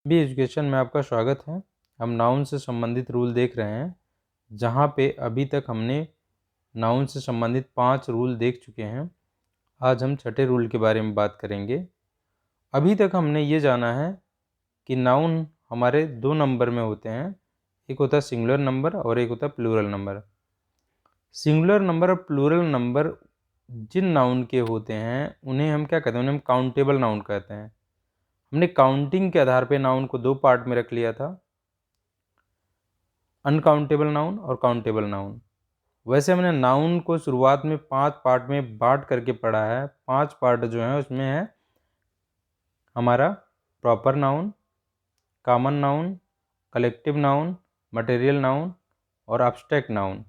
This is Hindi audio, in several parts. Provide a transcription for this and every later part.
भी एजुकेशन में आपका स्वागत है। हम नाउन से संबंधित रूल देख रहे हैं, जहाँ पे अभी तक हमने नाउन से संबंधित 5 रूल देख चुके हैं। आज हम छठे रूल के बारे में बात करेंगे। अभी तक हमने ये जाना है कि नाउन हमारे 2 नंबर में होते हैं, एक होता है सिंगुलर नंबर और एक होता है प्लूरल नंबर। सिंगुलर नंबर और प्लूरल नंबर जिन नाउन के होते हैं उन्हें हम क्या कहते हैं, उन्हें हम काउंटेबल नाउन कहते हैं। हमने काउंटिंग के आधार पे नाउन को 2 पार्ट में रख लिया था, अनकाउंटेबल नाउन और काउंटेबल नाउन। वैसे हमने नाउन को शुरुआत में 5 पार्ट में बांट करके पढ़ा है। 5 पार्ट जो हैं उसमें है हमारा proper noun, common noun, collective noun, material noun और एब्स्ट्रैक्ट नाउन,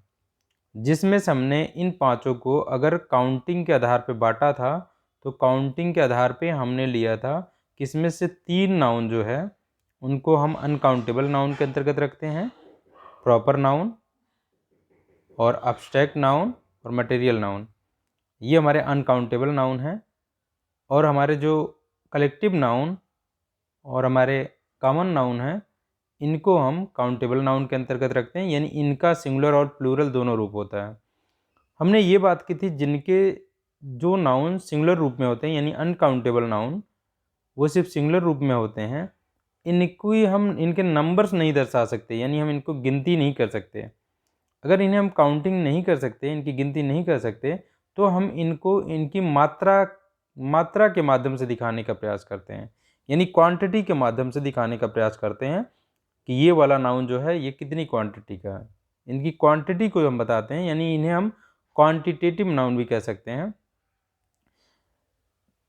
जिसमें से हमने इन पांचों को अगर काउंटिंग के आधार पे बांटा था तो काउंटिंग के आधार पे हमने लिया था कि इसमें से 3 नाउन जो है उनको हम अनकाउंटेबल नाउन के अंतर्गत रखते हैं, प्रॉपर नाउन और एब्स्ट्रैक्ट नाउन और मटेरियल नाउन। ये हमारे अनकाउंटेबल नाउन हैं। और हमारे जो कलेक्टिव नाउन और हमारे कॉमन नाउन हैं इनको हम काउंटेबल नाउन के अंतर्गत रखते हैं, यानी इनका सिंगुलर और प्लूरल दोनों रूप होता है। हमने ये बात की थी जिनके जो नाउन सिंगुलर रूप में होते हैं यानी अनकाउंटेबल नाउन, वो सिर्फ सिंगुलर रूप में होते हैं, इनको ही हम इनके नंबर्स नहीं दर्शा सकते, यानी हम इनको गिनती नहीं कर सकते। अगर इन्हें हम काउंटिंग नहीं कर सकते, इनकी गिनती नहीं कर सकते, तो हम इनको इनकी मात्रा के माध्यम से दिखाने का प्रयास करते हैं, यानी क्वांटिटी के माध्यम से दिखाने का प्रयास करते हैं कि ये वाला नाउन जो है ये कितनी क्वांटिटी का है। इनकी क्वांटिटी को हम बताते हैं, यानी इन्हें हम क्वांटिटेटिव नाउन भी कह सकते हैं।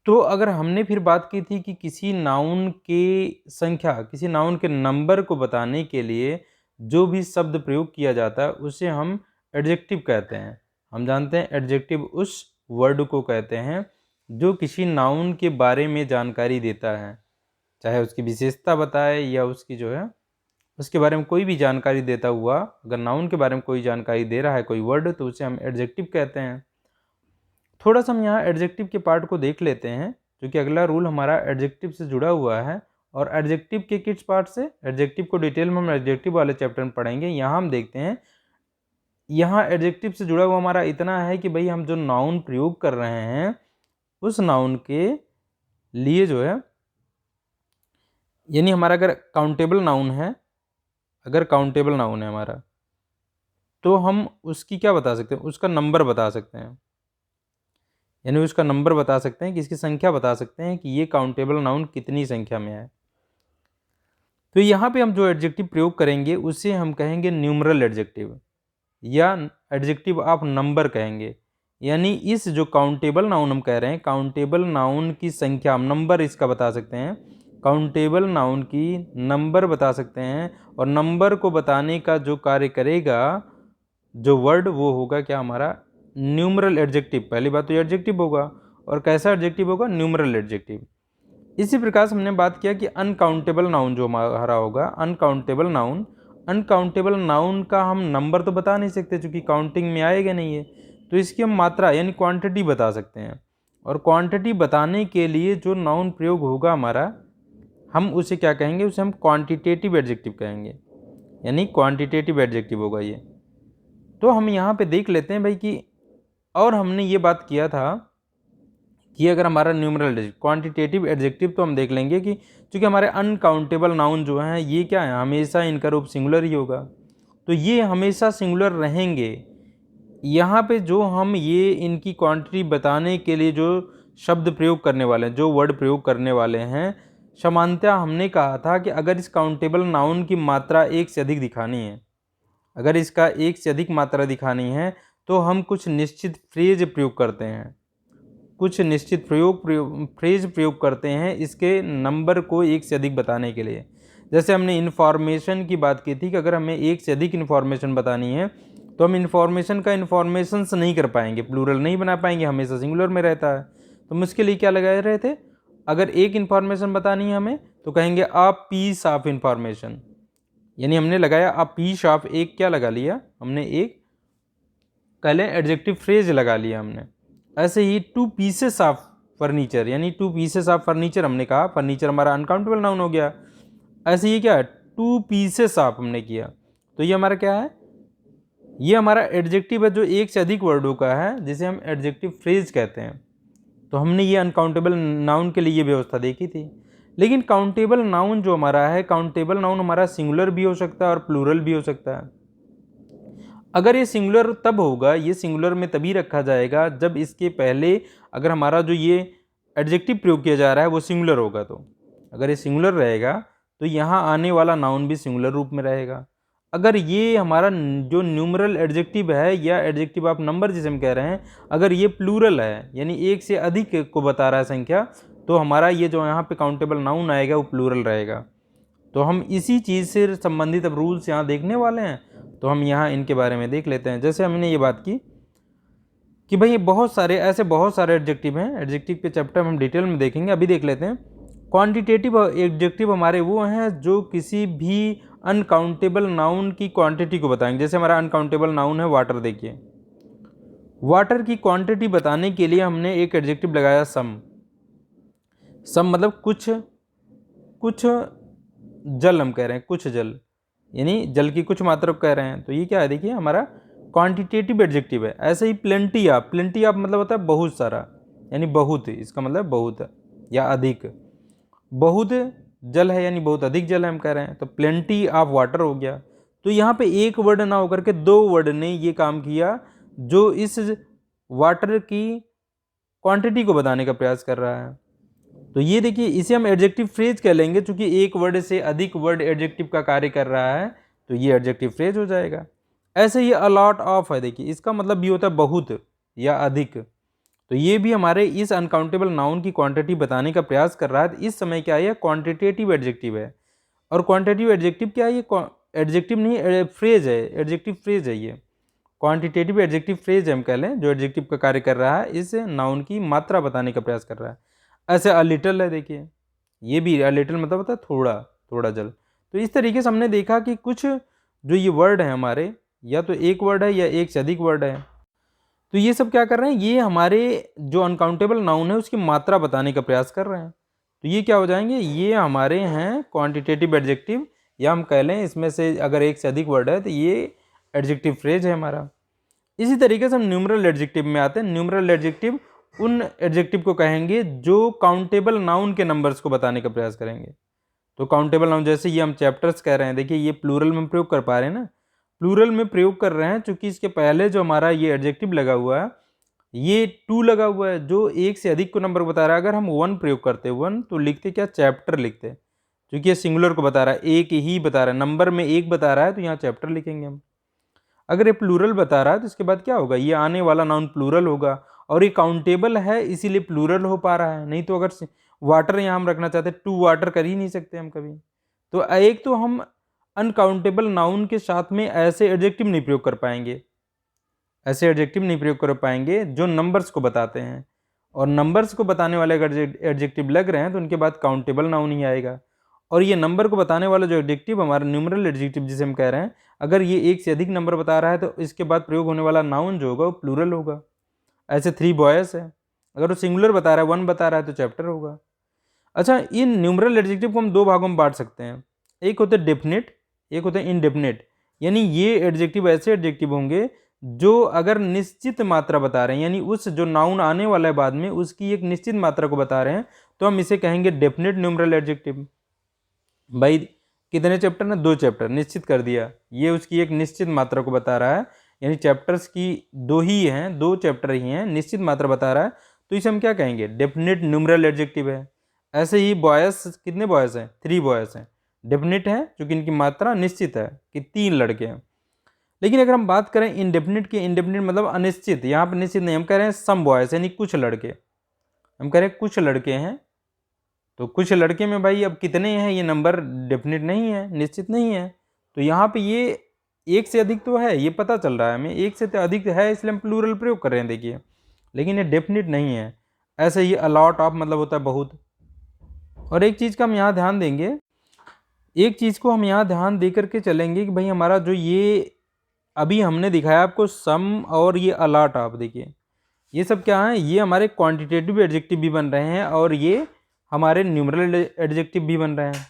तो अगर हमने फिर बात की थी कि किसी नाउन के संख्या, किसी नाउन के नंबर को बताने के लिए जो भी शब्द प्रयोग किया जाता है उसे हम एडजेक्टिव कहते हैं। हम जानते हैं एडजेक्टिव उस वर्ड को कहते हैं जो किसी नाउन के बारे में जानकारी देता है, चाहे उसकी विशेषता बताए या उसकी जो है उसके बारे में कोई भी जानकारी देता हुआ अगर नाउन के बारे में कोई जानकारी दे रहा है कोई वर्ड, तो उसे हम एडजेक्टिव कहते हैं। थोड़ा सा हम यहाँ एडजेक्टिव के पार्ट को देख लेते हैं, क्योंकि अगला रूल हमारा एडजेक्टिव से जुड़ा हुआ है। और एडजेक्टिव के किस पार्ट से, एडजेक्टिव को डिटेल में हम एडजेक्टिव वाले चैप्टर में पढ़ेंगे। यहाँ हम देखते हैं, यहाँ एडजेक्टिव से जुड़ा हुआ हमारा इतना है कि भाई हम जो नाउन प्रयोग कर रहे हैं उस नाउन के लिए जो है, यानी हमारा अगर काउंटेबल नाउन है, अगर काउंटेबल नाउन है हमारा, तो हम उसकी क्या बता सकते हैं, उसका नंबर बता सकते हैं, यानी उसका नंबर बता सकते हैं कि इसकी संख्या बता सकते हैं कि ये काउंटेबल नाउन कितनी संख्या में है। तो यहाँ पे हम जो एडजेक्टिव प्रयोग करेंगे उसे हम कहेंगे न्यूमरल एडजेक्टिव या एडजेक्टिव ऑफ नंबर कहेंगे। यानी इस जो काउंटेबल नाउन हम कह रहे हैं, काउंटेबल नाउन की संख्या, हम नंबर इसका बता सकते हैं, काउंटेबल नाउन की नंबर बता सकते हैं। और नंबर को बताने का जो कार्य करेगा जो वर्ड, वो होगा क्या हमारा न्यूमरल एडजेक्टिव। पहली बात तो एडजेक्टिव होगा, और कैसा एडजेक्टिव होगा, न्यूमरल एडजेक्टिव। इसी प्रकार से हमने बात किया कि अनकाउंटेबल नाउन जो हमारा होगा, अनकाउंटेबल नाउन का हम नंबर तो बता नहीं सकते क्योंकि काउंटिंग में आएगा नहीं है, तो इसकी हम मात्रा यानी क्वांटिटी बता सकते हैं। और क्वांटिटी बताने के लिए जो नाउन प्रयोग होगा हमारा, हम उसे क्या कहेंगे, उसे हम क्वांटिटेटिव एडजेक्टिव कहेंगे, यानी क्वांटिटेटिव एडजेक्टिव होगा ये। तो हम यहाँ पे देख लेते हैं भाई कि, और हमने ये बात किया था कि अगर हमारा न्यूमरल क्वांटिटेटिव एडजेक्टिव, तो हम देख लेंगे कि चूँकि हमारे अनकाउंटेबल नाउन जो हैं ये क्या है, हमेशा इनका रूप सिंगुलर ही होगा, तो ये हमेशा सिंगुलर रहेंगे। यहाँ पे जो हम ये इनकी क्वांटिटी बताने के लिए जो शब्द प्रयोग करने वाले हैं, जो वर्ड प्रयोग करने वाले हैं, समानतः हमने कहा था कि अगर इस काउंटेबल नाउन की मात्रा 1 से अधिक दिखानी है, अगर इसका 1 से अधिक मात्रा दिखानी है, तो हम कुछ निश्चित फ्रेज प्रयोग करते हैं, कुछ निश्चित फ्रेज प्रयोग करते हैं इसके नंबर को 1 से अधिक बताने के लिए। जैसे हमने इन्फॉर्मेशन की बात की थी कि अगर हमें 1 से अधिक इन्फॉर्मेशन बतानी है तो हम इन्फॉर्मेशन का इन्फॉर्मेशंस नहीं कर पाएंगे, प्लूरल नहीं बना पाएंगे, हमेशा सिंगुलर में रहता है। तो हम उसके लिए क्या लगा रहे थे, अगर एक इन्फॉर्मेशन बतानी है हमें तो कहेंगे अ पीस ऑफ इन्फॉर्मेशन, यानी हमने लगाया अ पीस ऑफ, एक क्या लगा लिया हमने, एक पहले एडजेक्टिव फ्रेज लगा लिया हमने। ऐसे ही 2 पीसेस ऑफ फर्नीचर, यानी 2 पीसेस ऑफ फर्नीचर हमने कहा, फर्नीचर हमारा अनकाउंटेबल नाउन हो गया। ऐसे ये क्या है, 2 पीसेस ऑफ हमने किया, तो ये हमारा क्या है, ये हमारा एडजेक्टिव है जो एक से अधिक वर्डों का है, जिसे हम एडजेक्टिव फ्रेज कहते हैं। तो हमने ये अनकाउंटेबल नाउन के लिए ये व्यवस्था देखी थी। लेकिन काउंटेबल नाउन जो हमारा है, काउंटेबल नाउन हमारा सिंगुलर भी हो सकता है और प्लूरल भी हो सकता है। अगर ये सिंगुलर तब होगा, ये सिंगुलर में तभी रखा जाएगा जब इसके पहले अगर हमारा जो ये एडजेक्टिव प्रयोग किया जा रहा है वो सिंगुलर होगा। तो अगर ये सिंगुलर रहेगा तो यहाँ आने वाला नाउन भी सिंगुलर रूप में रहेगा। अगर ये हमारा जो न्यूमरल एडजेक्टिव है या एडजेक्टिव ऑफ नंबर जिसे हम कह रहे हैं, अगर ये प्लूरल है यानी एक से अधिक को बता रहा है संख्या, तो हमारा ये जो यहाँ पे काउंटेबल नाउन आएगा वो प्लूरल रहेगा। तो हम इसी चीज़ से संबंधित अब रूल्स यहाँ देखने वाले हैं, तो हम यहाँ इनके बारे में देख लेते हैं। जैसे हमने ये बात की कि भाई बहुत सारे एडजेक्टिव हैं, एडजेक्टिव के चैप्टर हम डिटेल में देखेंगे, अभी देख लेते हैं। क्वांटिटेटिव एडजेक्टिव हमारे वो हैं जो किसी भी अनकाउंटेबल नाउन की क्वांटिटी को बताएंगे। जैसे हमारा अनकाउंटेबल नाउन है वाटर, देखिए वाटर की क्वांटिटी बताने के लिए हमने एक एडजेक्टिव लगाया सम। सम मतलब कुछ जल हम कह रहे हैं, कुछ जल यानी जल की कुछ मात्रा को कह रहे हैं। तो ये क्या है, देखिए हमारा क्वांटिटेटिव एडजेक्टिव है। ऐसे ही प्लेंटी ऑफ मतलब होता है बहुत सारा, यानी बहुत, इसका मतलब बहुत या अधिक। बहुत जल है यानी बहुत अधिक जल है हम कह रहे हैं, तो प्लेंटी ऑफ वाटर हो गया। तो यहाँ पे एक वर्ड ना होकर के दो वर्ड ने ये काम किया जो इस वाटर की क्वांटिटी को बताने का प्रयास कर रहा है। तो ये देखिए इसे हम एडजेक्टिव फ्रेज कह लेंगे, क्योंकि एक वर्ड से अधिक वर्ड एडजेक्टिव का कार्य कर रहा है, तो ये एडजेक्टिव फ्रेज हो जाएगा। ऐसे ही अलॉट ऑफ है, देखिए इसका मतलब भी होता है बहुत या अधिक। तो ये भी हमारे इस अनकाउंटेबल नाउन की क्वांटिटी बताने का प्रयास कर रहा है। इस समय क्या है, ये क्वांटिटेटिव एडजेक्टिव है। और क्वांटिटेटिव एडजेक्टिव क्या है, ये एडजेक्टिव नहीं फ्रेज है, एडजेक्टिव फ्रेज है। ये क्वांटिटेटिव एडजेक्टिव फ्रेज हम कह लें, जो एडजेक्टिव का कार्य कर रहा है, इस नाउन की मात्रा बताने का प्रयास कर रहा है। ऐसे अ लिटल है, देखिए ये भी अ लिटल मतलब होता है थोड़ा, थोड़ा जल। तो इस तरीके से हमने देखा कि कुछ जो ये वर्ड है हमारे, या तो एक वर्ड है या एक से अधिक वर्ड है। तो ये सब क्या कर रहे हैं, ये हमारे जो अनकाउंटेबल नाउन है उसकी मात्रा बताने का प्रयास कर रहे हैं। तो ये क्या हो जाएंगे, ये हमारे हैं क्वांटिटेटिव एडजेक्टिव, या हम कह लें इसमें से अगर एक से अधिक वर्ड है तो ये एडजेक्टिव फ्रेज है हमारा। इसी तरीके से हम न्यूमरल एडजेक्टिव में आते हैं। न्यूमरल एडजेक्टिव उन एडजेक्टिव को कहेंगे जो काउंटेबल नाउन के नंबर्स को बताने का प्रयास करेंगे। तो काउंटेबल नाउन जैसे ये हम चैप्टर्स कह रहे हैं, देखिए ये प्लूरल में प्रयोग कर पा रहे हैं ना, प्लूरल में प्रयोग कर रहे हैं चूंकि इसके पहले जो हमारा ये एडजेक्टिव लगा हुआ है, ये 2 लगा हुआ है जो एक से अधिक को नंबर बता रहा है। अगर हम 1 प्रयोग करते 1 तो लिखते क्या, चैप्टर लिखते, क्योंकि ये सिंगुलर को बता रहा है, एक ही बता रहा है, नंबर में एक बता रहा है, तो यहाँ चैप्टर लिखेंगे हम। अगर ये प्लूरल बता रहा है तो इसके बाद क्या होगा, ये आने वाला नाउन प्लूरल होगा, और ये काउंटेबल है इसीलिए प्लूरल हो पा रहा है। नहीं तो अगर वाटर यहाँ हम रखना चाहते 2 वाटर कर ही नहीं सकते हम कभी। तो एक तो हम अनकाउंटेबल नाउन के साथ में ऐसे एडजेक्टिव नहीं प्रयोग कर पाएंगे, ऐसे एडजेक्टिव नहीं प्रयोग कर पाएंगे जो नंबर्स को बताते हैं। और नंबर्स को बताने वाले अगर एडजेक्टिव लग रहे हैं तो उनके बाद काउंटेबल नाउन ही आएगा। और ये नंबर को बताने वाला जो एडजेक्टिव हमारा न्यूमरल एडजेक्टिव जिसे हम कह रहे हैं, अगर ये एक से अधिक नंबर बता रहा है तो इसके बाद प्रयोग होने वाला नाउन जो होगा वो प्लूरल होगा। ऐसे 3 बॉयज है, अगर वो सिंगुलर बता रहा है, 1 बता रहा है, तो चैप्टर होगा। अच्छा, इन न्यूमरल एडजेक्टिव को हम 2 भागों में बांट सकते हैं। एक होते हैं डेफिनेट, एक होते हैं इनडेफिनेट। यानी ये एडजेक्टिव ऐसे एडजेक्टिव होंगे जो अगर निश्चित मात्रा बता रहे हैं, यानी उस जो नाउन आने वाला है बाद में उसकी एक निश्चित मात्रा को बता रहे हैं, तो हम इसे कहेंगे डेफिनेट न्यूमरल एडजेक्टिव। भाई कितने चैप्टर ने, 2 चैप्टर, निश्चित कर दिया, ये उसकी एक निश्चित मात्रा को बता रहा है, यानी चैप्टर्स की 2 ही हैं, 2 चैप्टर ही हैं, निश्चित मात्रा बता रहा है, तो इसे हम क्या कहेंगे, डेफिनेट न्यूमरल एडजेक्टिव है। ऐसे ही बॉयस, कितने बॉयस हैं, 3 बॉयस हैं, डेफिनेट है क्योंकि इनकी मात्रा निश्चित है कि 3 लड़के हैं। लेकिन अगर हम बात करें इनडेफिनेट की, इनडेफिनेट मतलब अनिश्चित, यहाँ पर निश्चित नहीं, हम कह रहे हैं सम बॉयस यानी कुछ लड़के, हम कह रहे हैं कुछ लड़के हैं। तो कुछ लड़के में भाई अब कितने हैं, ये नंबर डेफिनेट नहीं है, निश्चित नहीं है। तो यहाँ पे ये एक से अधिक तो है, ये पता चल रहा है हमें, एक से अधिक है, इसलिए हम प्लूरल प्रयोग कर रहे हैं, देखिए, लेकिन ये डेफिनेट नहीं है। ऐसे ही अलॉट ऑफ मतलब होता है बहुत। और एक चीज़ का हम यहाँ ध्यान देंगे, एक चीज़ को हम यहाँ ध्यान दे करके चलेंगे कि भाई हमारा जो ये अभी हमने दिखाया आपको सम और ये अलॉट ऑफ, देखिए ये सब क्या है, ये हमारे क्वांटिटेटिव एडजेक्टिव भी बन रहे हैं और ये हमारे न्यूमरल एडजेक्टिव भी बन रहे हैं।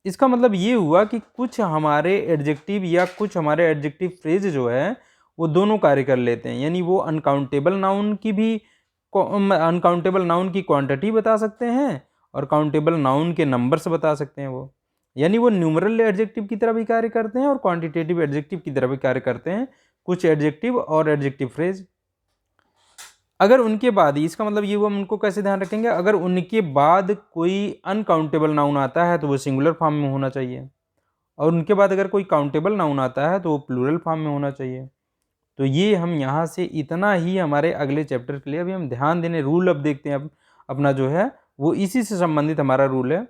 इसका मतलब ये हुआ कि कुछ हमारे एडजेक्टिव या कुछ हमारे एडजेक्टिव फ्रेज जो है वो दोनों कार्य कर लेते हैं, यानी वो अनकाउंटेबल नाउन की क्वांटिटी बता सकते हैं और काउंटेबल नाउन के नंबर्स बता सकते हैं वो, यानी वो न्यूमरल एडजेक्टिव की तरह भी कार्य करते हैं और क्वांटिटेटिव एडजेक्टिव की तरह भी कार्य करते हैं कुछ एडजेक्टिव और एडजेक्टिव फ्रेज। अगर उनके बाद ही, इसका मतलब ये वो हम उनको कैसे ध्यान रखेंगे, अगर उनके बाद कोई अनकाउंटेबल नाउन आता है तो वो सिंगुलर फॉर्म में होना चाहिए, और उनके बाद अगर कोई काउंटेबल नाउन आता है तो वो प्लूरल फॉर्म में होना चाहिए। तो ये हम यहाँ से इतना ही हमारे अगले चैप्टर के लिए अभी हम ध्यान देने रूल अब देखते हैं। अब अपना जो है वो इसी से संबंधित हमारा रूल है।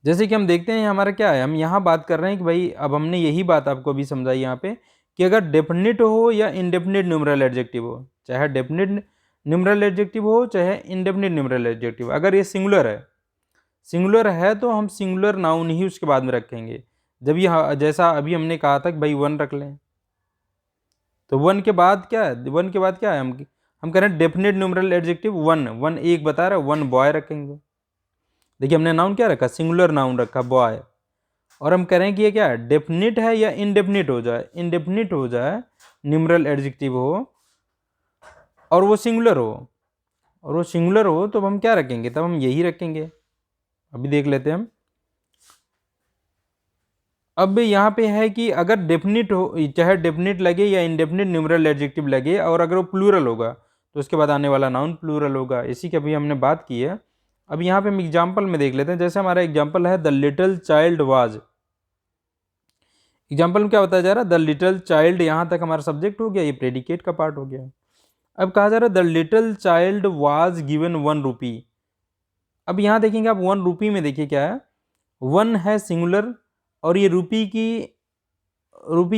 जैसे कि हम देखते हैं हमारा क्या है, हम यहाँ बात कर रहे हैं कि भाई अब हमने यही बात आपको अभी समझाई यहाँ पे कि अगर डेफिनिट हो या इनडेफिनिट न्यूमरल एडजेक्टिव हो, चाहे डेफिनिट न्यूमरल एडजेक्टिव हो चाहे इनडेफिनिट न्यूमरल एडजेक्टिव, अगर ये सिंगुलर है तो हम सिंगुलर नाउन ही उसके बाद में रखेंगे। जब ये जैसा अभी हमने कहा था कि भाई वन रख लें, तो वन के बाद क्या है, वन के बाद क्या है, हम कह रहे हैं definite numeral adjective one, one एक बता रहा है, वन बॉय रखेंगे। देखिए हमने नाउन क्या रखा, सिंगुलर नाउन रखा बॉय, और हम कह रहे हैं कि ये क्या है, डेफिनिट है या इनडेफिनिट हो जाए, इनडेफिनिट हो जाए, न्यूमरल एडजेक्टिव हो और वो सिंगुलर हो, तो हम क्या रखेंगे, तब हम यही रखेंगे। अभी देख लेते हैं हम। अब यहाँ पे है कि अगर डेफिनिट हो, चाहे डेफिनिट लगे या इनडेफिनिट न्यूमरल एडजेक्टिव लगे, और अगर वो प्लूरल होगा तो उसके बाद आने वाला नाउन प्लूरल होगा। इसी की अभी हमने बात की है। अब यहाँ पे हम एग्जाम्पल में देख लेते हैं। जैसे हमारा एग्जाम्पल है the little child was. Example में क्या बताया जा रहा है, द लिटिल चाइल्ड, यहाँ तक हमारा सब्जेक्ट हो गया, ये प्रेडिकेट का पार्ट हो गया। अब कहा जा रहा है the little child was given 1 रुपी। अब यहाँ देखेंगे आप 1 रुपी में देखिए क्या है, 1 है सिंगुलर, और ये रुपी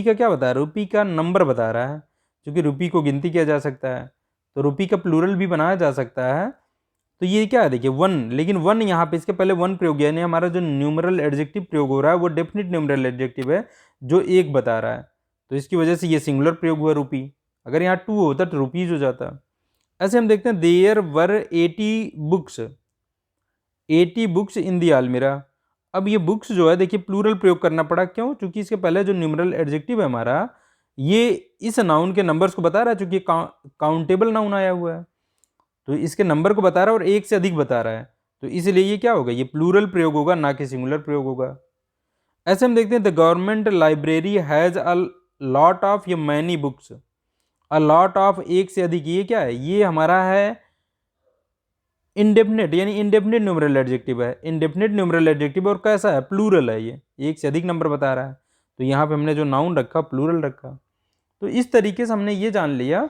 का क्या बता रहा है, रुपी का नंबर बता रहा है, क्योंकि रुपी को गिनती किया जा सकता है तो रुपी का प्लूरल भी बनाया जा सकता है। तो ये क्या है, देखिए 1, लेकिन 1 यहाँ पे इसके पहले 1 प्रयोग, यानी हमारा जो न्यूमरल एडजेक्टिव प्रयोग हो रहा है वो डेफिनिट न्यूमरल एडजेक्टिव है जो एक बता रहा है, तो इसकी वजह से ये सिंगुलर प्रयोग हुआ रुपी। अगर यहाँ 2 होता तो रुपीज हो जाता। ऐसे हम देखते हैं देयर वर 80 बुक्स इन दी अलमीरा। अब ये बुक्स जो है देखिए प्लूरल प्रयोग करना पड़ा, क्यों, क्योंकि इसके पहले जो न्यूमरल एडजेक्टिव है हमारा, ये इस नाउन के नंबर्स को बता रहा है, चूंकि काउंटेबल नाउन आया हुआ है तो इसके नंबर को बता रहा है और एक से अधिक बता रहा है, तो इसलिए ये क्या होगा, ये प्लूरल प्रयोग होगा, ना कि सिंगुलर प्रयोग होगा। ऐसे हम देखते हैं the government library has a lot of या many books. A lot of एक से अधिक, ये क्या है, ये हमारा है इंडेफिनिट, यानी इंडेफिनिट न्यूमरल एडजेक्टिव है, इंडेफिनिट न्यूमरल एडजेक्टिव, और कैसा है, प्लूरल है, ये एक से अधिक नंबर बता रहा है, तो यहाँ पे हमने जो नाउन रखा प्लूरल रखा। तो इस तरीके से हमने ये जान लिया।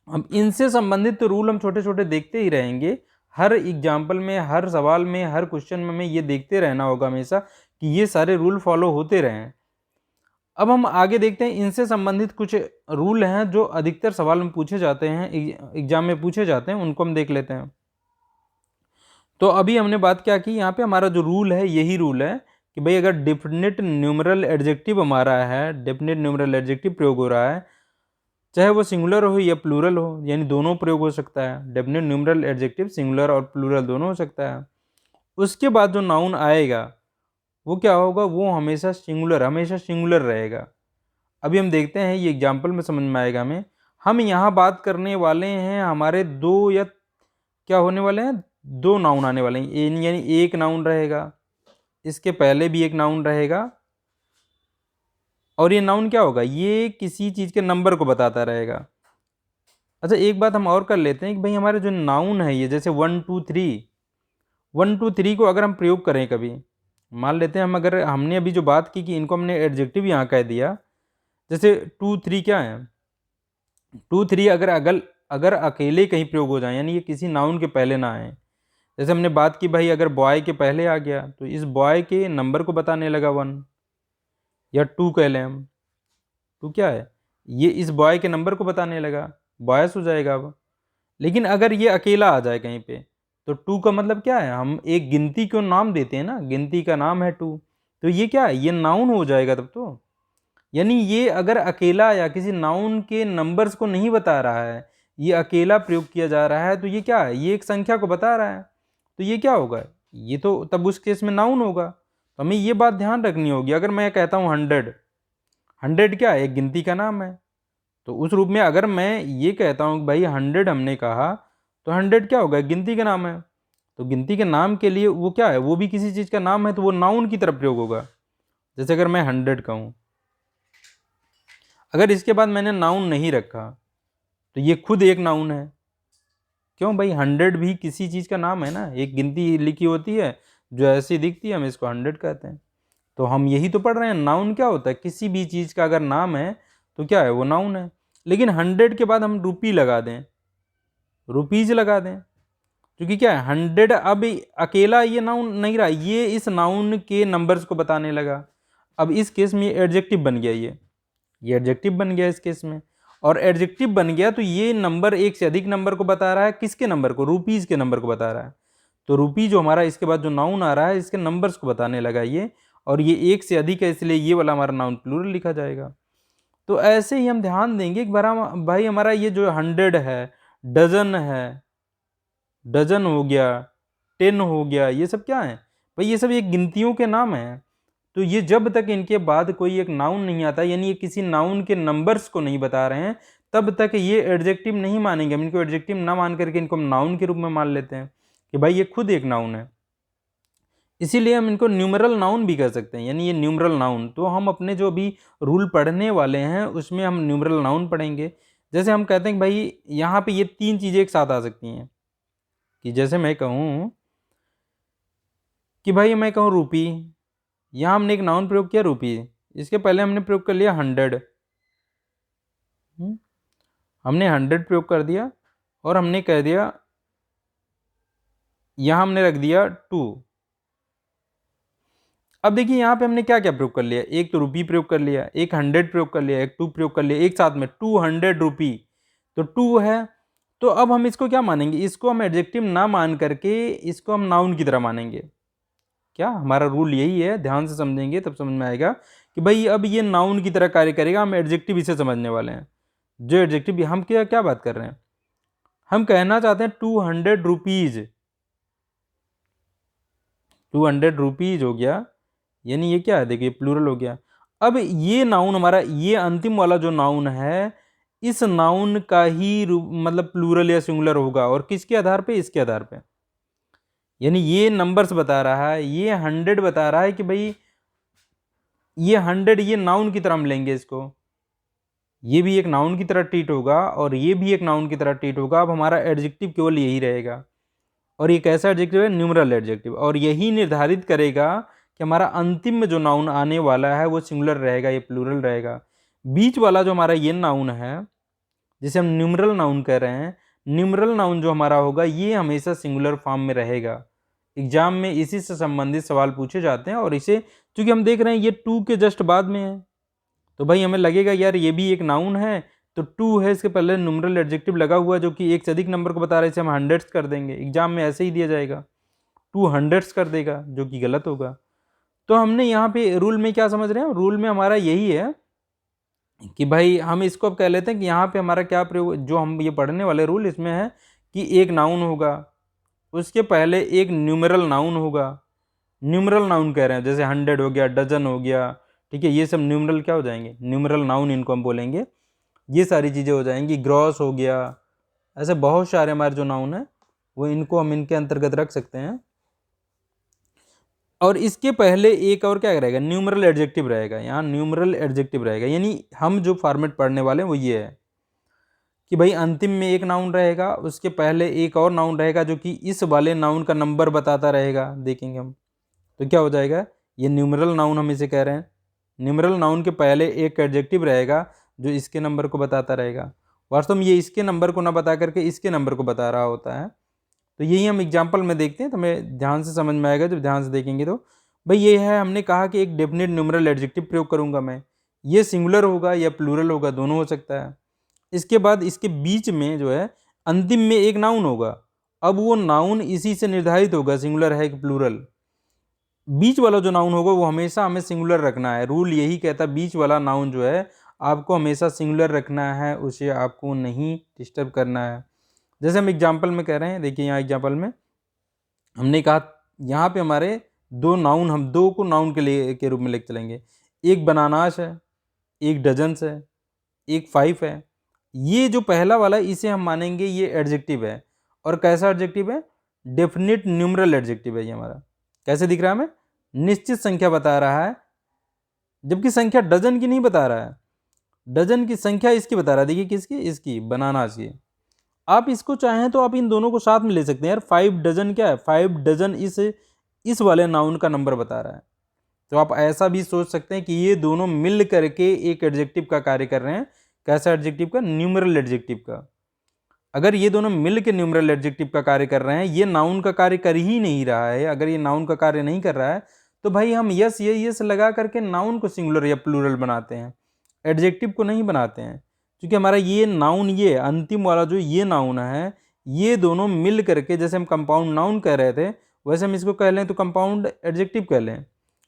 अब इनसे संबंधित तो रूल हम छोटे छोटे देखते ही रहेंगे, हर एग्जाम्पल में, हर सवाल में, हर क्वेश्चन में हमें ये देखते रहना होगा हमेशा कि ये सारे रूल फॉलो होते रहें। अब हम आगे देखते हैं इनसे संबंधित कुछ रूल हैं जो अधिकतर सवाल में पूछे जाते हैं, एग्जाम में पूछे जाते हैं, उनको हम देख लेते हैं। तो अभी हमने बात क्या की, यहाँ पे हमारा जो रूल है यही रूल है कि भाई अगर डेफिनेट न्यूमरल एडजेक्टिव हमारा है, डेफिनेट न्यूमरल एडजेक्टिव प्रयोग हो रहा है, चाहे वो सिंगुलर हो या प्लूरल हो, यानी दोनों प्रयोग हो सकता है, डेफिनेट न्यूमरल एडजेक्टिव सिंगुलर और प्लूरल दोनों हो सकता है, उसके बाद जो नाउन आएगा वो क्या होगा, वो हमेशा सिंगुलर रहेगा। अभी हम देखते हैं, ये एग्जाम्पल में समझ में आएगा हमें। हम यहाँ बात करने वाले हैं हमारे दो या क्या होने वाले हैं, 2 नाउन आने वाले हैं, यानी एक नाउन रहेगा, इसके पहले भी एक नाउन रहेगा, और ये नाउन क्या होगा, ये किसी चीज़ के नंबर को बताता रहेगा। अच्छा एक बात हम और कर लेते हैं कि भाई हमारे जो नाउन है ये, जैसे 1 2 3 को अगर हम प्रयोग करें कभी, मान लेते हैं हम, अगर हमने अभी जो बात की कि इनको हमने एडजेक्टिव यहाँ कह दिया, जैसे 2 3 क्या है, 2 3 अगर अकेले कहीं प्रयोग हो जाए, यानी ये किसी नाउन के पहले ना आए, जैसे हमने बात की भाई अगर बॉय के पहले आ गया तो इस बॉय के नंबर को बताने लगा 1 या 2 कह लें हम, 2 क्या है, ये इस बॉय के नंबर को बताने लगा, बॉयस हो जाएगा अब। लेकिन अगर ये अकेला आ जाए कहीं पे तो 2 का मतलब क्या है, हम एक गिनती को नाम देते हैं ना, गिनती का नाम है 2, तो ये क्या है, ये नाउन हो जाएगा तब तो। यानी ये अगर अकेला या किसी नाउन के नंबर्स को नहीं बता रहा है, ये अकेला प्रयोग किया जा रहा है, तो ये क्या है, ये एक संख्या को बता रहा है, तो ये क्या होगा, ये तो तब उस केस में नाउन होगा। तो हमें ये बात ध्यान रखनी होगी। अगर मैं कहता हूँ 100, 100 क्या है? एक गिनती का नाम है। तो उस रूप में अगर मैं ये कहता हूँ कि भाई 100 हमने कहा, तो 100 क्या होगा? एक गिनती का नाम है। तो गिनती के नाम के लिए वो क्या है? वो भी किसी चीज़ का नाम है, तो वो नाउन की तरफ प्रयोग होगा। जैसे अगर मैं 100 कहूँ, अगर इसके बाद मैंने नाउन नहीं रखा तो ये खुद एक नाउन है। क्यों भाई? 100 भी किसी चीज़ का नाम है ना, एक गिनती लिखी होती है जो ऐसी दिखती है, हम इसको 100 कहते हैं। तो हम यही तो पढ़ रहे हैं। नाउन क्या होता है? किसी भी चीज़ का अगर नाम है तो क्या है? वो नाउन है। लेकिन 100 के बाद हम रुपी लगा दें, रुपीज लगा दें, क्योंकि क्या है? 100 अब अकेला ये नाउन नहीं रहा, ये इस नाउन के नंबर्स को बताने लगा। अब इस केस में एडजेक्टिव बन गया, ये एडजेक्टिव बन गया इस केस में। और एडजेक्टिव बन गया तो ये नंबर एक से अधिक नंबर को बता रहा है। किसके नंबर को? रुपीज के नंबर को बता रहा है। तो रुपी जो हमारा इसके बाद जो नाउन आ रहा है, इसके नंबर्स को बताने लगा ये। और ये एक से अधिक है, इसलिए ये वाला हमारा नाउन प्लूरल लिखा जाएगा। तो ऐसे ही हम ध्यान देंगे कि भाई हमारा ये जो 100 है, डजन है, डजन हो गया, 10 हो गया, ये सब क्या है भाई? ये सब एक गिनतियों के नाम हैं। तो ये जब तक इनके बाद कोई एक नाउन नहीं आता, यानी ये किसी नाउन के नंबर्स को नहीं बता रहे हैं, तब तक ये एडजेक्टिव नहीं मानेंगे। हम इनको एडजेक्टिव ना मान करके इनको हम नाउन के रूप में मान लेते हैं कि भाई ये खुद एक नाउन है। इसीलिए हम इनको न्यूमरल नाउन भी कह सकते हैं, यानी ये न्यूमरल नाउन। तो हम अपने जो भी रूल पढ़ने वाले हैं उसमें हम न्यूमरल नाउन पढ़ेंगे। जैसे हम कहते हैं कि भाई यहाँ पे ये 3 चीज़ें एक साथ आ सकती हैं, कि जैसे मैं कहूँ कि भाई मैं कहूँ रूपी, यहाँ हमने एक नाउन प्रयोग किया रूपी, इसके पहले हमने प्रयोग कर लिया 100। हमने 100 प्रयोग कर दिया और हमने कह दिया, यहाँ हमने रख दिया 2। अब देखिए यहाँ पे हमने क्या क्या प्रयोग कर लिया? एक तो रुपी प्रयोग कर लिया, एक 100 प्रयोग कर लिया, एक 2 प्रयोग कर लिया, एक साथ में 200 रुपी। तो 2 है। तो अब हम इसको क्या मानेंगे? इसको हम एडजेक्टिव ना मान करके इसको हम नाउन की तरह मानेंगे। क्या हमारा रूल यही है? ध्यान से समझेंगे तब समझ में आएगा कि भाई अब ये नाउन की तरह कार्य करेगा। हम एडजेक्टिव इसे समझने वाले हैं। जो एडजेक्टिव हम क्या क्या बात कर रहे हैं? हम कहना चाहते हैं 200 रुपीज, 200 रुपीज हो गया, यानी ये क्या है? देखिए प्लूरल हो गया। अब ये नाउन हमारा, ये अंतिम वाला जो नाउन है, इस नाउन का ही मतलब प्लूरल या सिंगुलर होगा। और किसके आधार पे? इसके आधार पे। यानी ये नंबर्स बता रहा है, ये 100 बता रहा है कि भाई ये 100 ये नाउन की तरह हम लेंगे इसको, ये भी एक नाउन की तरह ट्रीट होगा और ये भी एक नाउन की तरह ट्रीट होगा। अब हमारा एडजेक्टिव केवल यही रहेगा। और ये कैसा एडजेक्टिव है? Numeral adjective. और यही निर्धारित करेगा कि हमारा अंतिम में जो नाउन आने वाला है वो सिंगुलर रहेगा, ये प्लूरल रहेगा। बीच वाला जो हमारा ये नाउन है, जिसे हम न्यूमरल नाउन कह रहे हैं, न्यूमरल नाउन जो हमारा होगा ये हमेशा सिंगुलर फॉर्म में रहेगा। एग्जाम में इसी से संबंधित सवाल पूछे जाते हैं। और इसे चूंकि हम देख रहे हैं ये 2 के जस्ट बाद में है, तो भाई हमें लगेगा यार ये भी एक नाउन है। तो 2 है, इसके पहले न्यूमरल एडजेक्टिव लगा हुआ जो कि एक से अधिक नंबर को बता रहा है, इसे हम हंड्रेड्स कर देंगे। एग्जाम में ऐसे ही दिया जाएगा, 200 कर देगा, जो कि गलत होगा। तो हमने यहाँ पे रूल में क्या समझ रहे हैं? रूल में हमारा यही है कि भाई हम इसको अब कह लेते हैं कि यहाँ पे हमारा क्या प्रयोग, जो हम ये पढ़ने वाले रूल इसमें है कि एक नाउन होगा, उसके पहले एक न्यूमरल नाउन होगा। न्यूमरल नाउन कह रहे हैं, जैसे 100 हो गया, डजन हो गया, ठीक है, ये सब न्यूमरल क्या हो जाएंगे? न्यूमरल नाउन इनको हम बोलेंगे। ये सारी चीज़ें हो जाएंगी। ग्रॉस हो गया, ऐसे बहुत सारे हमारे जो नाउन है वो इनको हम इनके अंतर्गत रख सकते हैं। और इसके पहले एक और क्या रहेगा? न्यूमरल एडजेक्टिव रहेगा। यहाँ न्यूमरल एडजेक्टिव रहेगा, यानी हम जो फॉर्मेट पढ़ने वाले हैं वो ये है कि भाई अंतिम में एक नाउन रहेगा, उसके पहले एक और नाउन रहेगा जो कि इस वाले नाउन का नंबर बताता रहेगा। देखेंगे हम तो क्या हो जाएगा? ये न्यूमरल नाउन हम इसे कह रहे हैं। न्यूमरल नाउन के पहले एक एडजेक्टिव रहेगा जो इसके नंबर को बताता रहेगा। वास्तव में ये इसके नंबर को ना बता करके इसके नंबर को बता रहा होता है। तो यही हम एग्जाम्पल में देखते हैं, तो हमें ध्यान से समझ में आएगा जब ध्यान से देखेंगे। तो भाई ये है, हमने कहा कि एक डेफिनेट न्यूमरल एडजेक्टिव प्रयोग करूंगा मैं, ये सिंगुलर होगा या प्लूरल होगा, दोनों हो सकता है। इसके बाद इसके बीच में जो है अंतिम में एक नाउन होगा। अब वो नाउन इसी से निर्धारित होगा सिंगुलर है कि प्लूरल। बीच वाला जो नाउन होगा वो हमेशा हमें सिंगुलर रखना है। रूल यही कहता है बीच वाला नाउन जो है आपको हमेशा सिंगुलर रखना है, उसे आपको नहीं डिस्टर्ब करना है। जैसे हम एग्जाम्पल में कह रहे हैं, देखिए यहाँ एग्जाम्पल में हमने कहा यहाँ पे हमारे दो नाउन, हम दो को नाउन के लिए के रूप में लेके चलेंगे। एक बनानास है, एक डजन्स है, एक 5 है। ये जो पहला वाला है इसे हम मानेंगे ये एडजेक्टिव है। और कैसा एडजेक्टिव है? डेफिनिट न्यूमरल एडजेक्टिव है ये हमारा। कैसे दिख रहा है हमें? निश्चित संख्या बता रहा है, जबकि संख्या डजन की नहीं बता रहा है। डजन की संख्या इसकी बता रहा है। देखिए किसकी? इसकी, बनानास की। आप इसको चाहें तो आप इन दोनों को साथ में ले सकते हैं यार। 5 डजन क्या है? 5 डजन इस वाले नाउन का नंबर बता रहा है। तो आप ऐसा भी सोच सकते हैं कि ये दोनों मिल करके एक एडजेक्टिव का कार्य कर रहे हैं। कैसा एडजेक्टिव का? न्यूमरल एडजेक्टिव का। अगर ये दोनों मिल के न्यूमरल एडजेक्टिव का कार्य कर रहे हैं, ये नाउन का कार्य कर ही नहीं रहा है, अगर ये नाउन का कार्य नहीं कर रहा है, तो भाई हम यस लगा करके नाउन को सिंगुलर या प्लूरल बनाते हैं, एडजेक्टिव को नहीं बनाते हैं। क्योंकि हमारा ये नाउन, ये अंतिम वाला जो ये नाउन है, ये दोनों मिल करके, जैसे हम कंपाउंड नाउन कह रहे थे, वैसे हम इसको कह लें तो कंपाउंड एडजेक्टिव कह लें।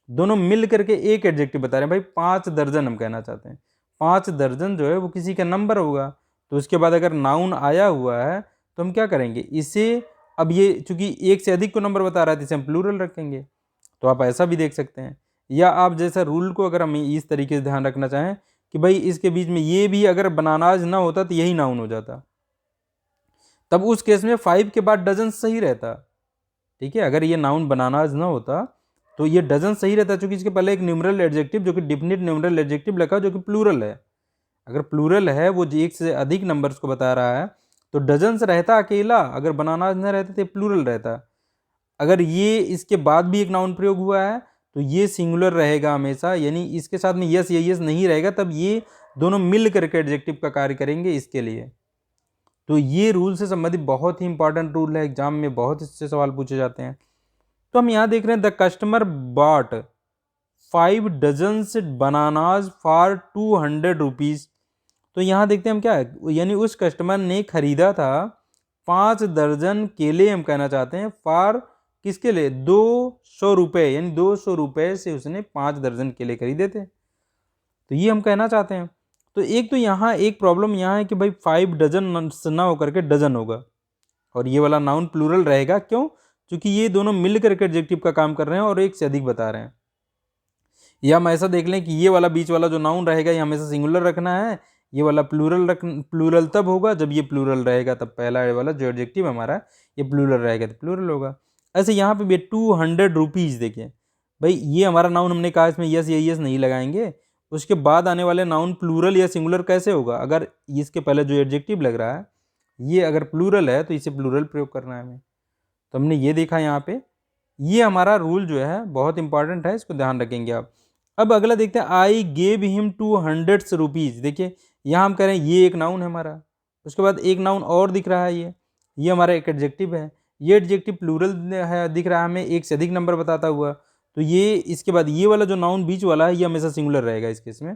दोनों मिल करके एक एडजेक्टिव बता रहे हैं। भाई 5 दर्जन हम कहना चाहते हैं। 5 दर्जन जो है वो किसी का नंबर होगा। तो उसके बाद अगर नाउन आया हुआ है तो हम क्या करेंगे? इसे, अब ये चूंकि एक से अधिक को नंबर बता रहा है तो इसे हम प्लूरल रखेंगे। तो आप ऐसा भी देख सकते हैं। या आप जैसा रूल को अगर हम इस तरीके से ध्यान रखना चाहें कि भाई इसके बीच में ये भी अगर बनानाज ना होता तो यही नाउन हो जाता, तब उस केस में 5 के बाद डजन सही रहता। ठीक है, अगर ये नाउन बनानाज ना होता तो ये डजन सही रहता, क्योंकि इसके पहले एक न्यूमरल एडजेक्टिव जो कि डिफिनिट न्यूमरल एडजेक्टिव लगा जो कि प्लूरल है। अगर प्लूरल है, वो एक से अधिक नंबर्स को बता रहा है, तो डजन्स रहता अकेला, अगर बनानाज न रहते तो प्लूरल रहता। अगर ये इसके बाद भी एक नाउन प्रयोग हुआ है तो ये सिंगुलर रहेगा हमेशा, यानी इसके साथ में यस या यस नहीं रहेगा, तब ये दोनों मिल करके एडजेक्टिव का कार्य करेंगे इसके लिए। तो ये रूल से संबंधित बहुत ही इंपॉर्टेंट रूल है, एग्जाम में बहुत इससे सवाल पूछे जाते हैं। तो हम यहाँ देख रहे हैं the customer bought 5 dozens bananas for 200 rupees. तो यहाँ देखते हैं हम क्या है, यानी उस कस्टमर ने खरीदा था 5 दर्जन केले, हम कहना चाहते हैं फॉर, किसके लिए? 200 रुपये, यानी 200 रुपये से उसने 5 दर्जन केले खरीदे थे। तो ये हम कहना चाहते हैं। तो एक तो यहाँ एक प्रॉब्लम यहाँ है कि भाई 5 डजन ना होकर के डजन होगा, और ये वाला नाउन प्लूरल रहेगा। क्यों? क्योंकि ये दोनों मिल करके एडजेक्टिव का काम कर रहे हैं और एक से अधिक बता रहे हैं। या हम ऐसा देख लें कि ये वाला बीच वाला जो नाउन रहेगा ये हमेशा सिंगुलर रखना है, ये वाला प्लूरल तब होगा जब ये प्लूरल रहेगा, तब पहला वाला जो एडजेक्टिव हमारा ये प्लूरल रहेगा तो प्लूरल होगा। ऐसे यहाँ पे भी 200 रुपीज़, देखिए भाई ये हमारा नाउन हमने कहा इसमें यस या यस नहीं लगाएंगे, उसके बाद आने वाले नाउन प्लूरल या सिंगुलर कैसे होगा? अगर इसके पहले जो एडजेक्टिव लग रहा है ये अगर प्लूरल है तो इसे प्लूरल प्रयोग करना है हमें। तो हमने ये देखा यहाँ पे, ये हमारा रूल जो है बहुत इंपॉर्टेंट है, इसको ध्यान रखेंगे आप। अब अगला देखते हैं, आई गेव हिम 200 रुपीज़। देखिए यहाँ हम कह रहे हैं ये एक नाउन है हमारा, उसके बाद एक नाउन और दिख रहा है, ये हमारा एक एडजेक्टिव है। ये एडजेक्टिव प्लूरल है, दिख रहा है हमें एक से अधिक नंबर बताता हुआ। तो ये इसके बाद ये वाला जो नाउन बीच वाला है ये हमेशा सिंगुलर रहेगा इस केस में,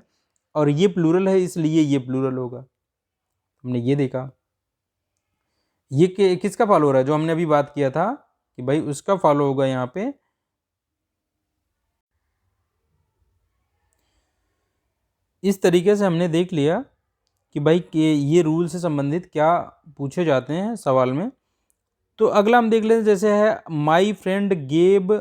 और ये प्लूरल है इसलिए ये प्लूरल होगा। हमने ये देखा। ये किसका फॉलो हो रहा है? जो हमने अभी बात किया था कि भाई उसका फॉलो होगा यहाँ पे। इस तरीके से हमने देख लिया कि भाई कि ये रूल से संबंधित क्या पूछे जाते हैं सवाल में। तो अगला हम देख लेते हैं, जैसे है my friend gave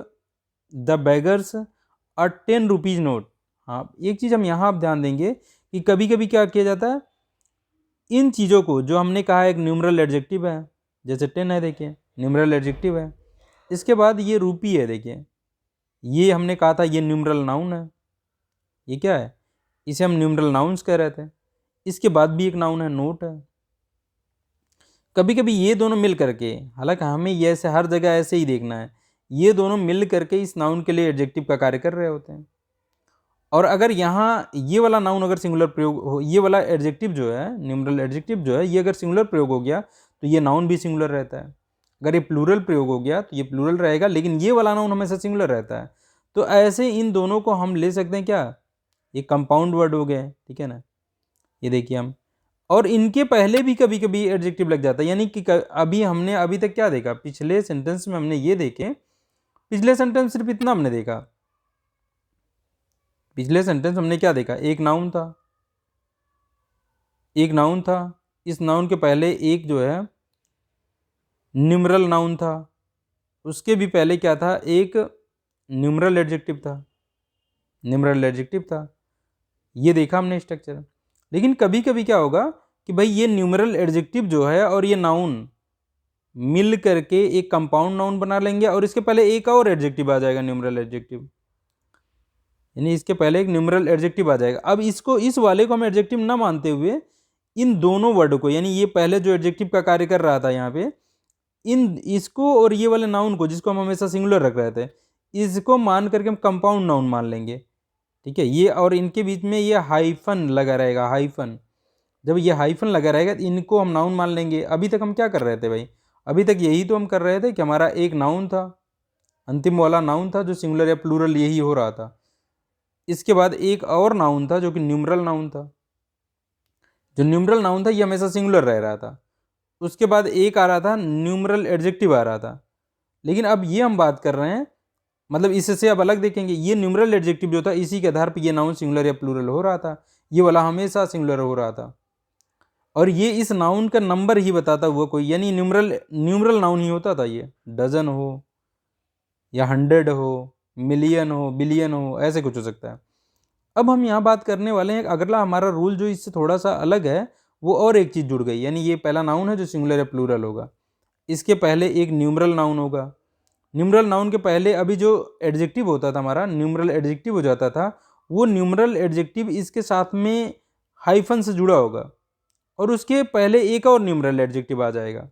the beggars a 10 rupees note. हाँ, एक चीज़ हम यहाँ आप ध्यान देंगे कि कभी कभी क्या किया जाता है, इन चीज़ों को जो हमने कहा एक न्यूमरल एडजेक्टिव है, जैसे 10 है, देखिए न्यूमरल एडजेक्टिव है, इसके बाद ये रूपी है, देखिए ये हमने कहा था ये न्यूमरल नाउन है। ये क्या है? इसे हम न्यूमरल नाउन्स कह रहे थे। इसके बाद भी एक नाउन है, नोट है। कभी कभी ये दोनों मिल करके, हालांकि हमें ये ऐसे हर जगह ऐसे ही देखना है, ये दोनों मिल करके इस नाउन के लिए एडजेक्टिव का कार्य कर रहे होते हैं। और अगर यहाँ ये वाला नाउन अगर सिंगुलर प्रयोग हो, ये वाला एडजेक्टिव जो है, न्यूमरल एडजेक्टिव जो है, ये अगर सिंगुलर प्रयोग हो गया तो ये नाउन भी सिंगुलर रहता है। अगर ये प्लूरल प्रयोग हो गया तो ये प्लूरल रहेगा, लेकिन ये वाला नाउन हमेशा सिंगुलर रहता है। तो ऐसे इन दोनों को हम ले सकते हैं क्या? ये कंपाउंड वर्ड हो गए, ठीक है ना। ये देखिए हम, और इनके पहले भी कभी कभी एडजेक्टिव लग जाता है, यानी कि अभी हमने अभी तक क्या देखा, पिछले सेंटेंस में हमने ये देखे, पिछले सेंटेंस सिर्फ इतना हमने देखा। पिछले सेंटेंस हमने क्या देखा? एक नाउन था, एक नाउन था, इस नाउन के पहले एक जो है न्यूमरल नाउन था, उसके भी पहले क्या था, एक न्यूमरल एडजेक्टिव था, न्यूमरल एडजेक्टिव था। ये देखा हमने स्ट्रक्चर। लेकिन कभी कभी क्या होगा कि भाई ये न्यूमरल एडजेक्टिव जो है और ये नाउन मिल करके एक कंपाउंड नाउन बना लेंगे और इसके पहले एक और एडजेक्टिव आ जाएगा, न्यूमरल एडजेक्टिव, यानी इसके पहले एक न्यूमरल एडजेक्टिव आ जाएगा। अब इसको, इस वाले को हम एडजेक्टिव ना मानते हुए इन दोनों वर्ड को, यानी ये पहले जो एडजेक्टिव का कार्य कर रहा था यहाँ पे, इन इसको और ये वाले नाउन को जिसको हम हमेशा सिंगुलर रख रहे थे, इसको मान करके हम कंपाउंड नाउन मान लेंगे। ठीक है, ये और इनके बीच में ये हाइफन लगा रहेगा, हाइफन। जब ये हाइफन लगा रहेगा तो इनको हम नाउन मान लेंगे। अभी तक हम क्या कर रहे थे भाई, अभी तक यही तो हम कर रहे थे कि हमारा एक नाउन था, अंतिम वाला नाउन था जो सिंगुलर या प्लूरल यही हो रहा था। इसके बाद एक और नाउन था जो कि न्यूमरल नाउन था। जो न्यूमरल नाउन था ये हमेशा सिंगुलर रह रहा था। उसके बाद एक आ रहा था न्यूमरल एडजेक्टिव आ रहा था। लेकिन अब ये हम बात कर रहे हैं, मतलब इससे अब अलग देखेंगे, ये न्यूमरल एडजेक्टिव जो था इसी के आधार पर ये नाउन सिंगुलर या प्लूरल हो रहा था, ये वाला हमेशा सिंगुलर हो रहा था। और ये इस नाउन का नंबर ही बताता हुआ कोई, यानी न्यूमरल नाउन ही होता था। ये डजन हो या 100 हो, मिलियन हो, बिलियन हो, ऐसे कुछ हो सकता है। अब हम यहाँ बात करने वाले हैं अगला हमारा रूल जो इससे थोड़ा सा अलग है, वो और एक चीज़ जुड़ गई। यानी ये पहला नाउन है जो सिंगुलर या प्लूरल होगा, इसके पहले एक न्यूमरल नाउन होगा। न्यूमरल नाउन के पहले अभी जो एडजेक्टिव होता था हमारा, न्यूमरल एडजेक्टिव हो जाता था, वो न्यूमरल एडजेक्टिव इसके साथ में हाइफन से जुड़ा होगा और उसके पहले एक और न्यूमरल एडजेक्टिव आ जाएगा।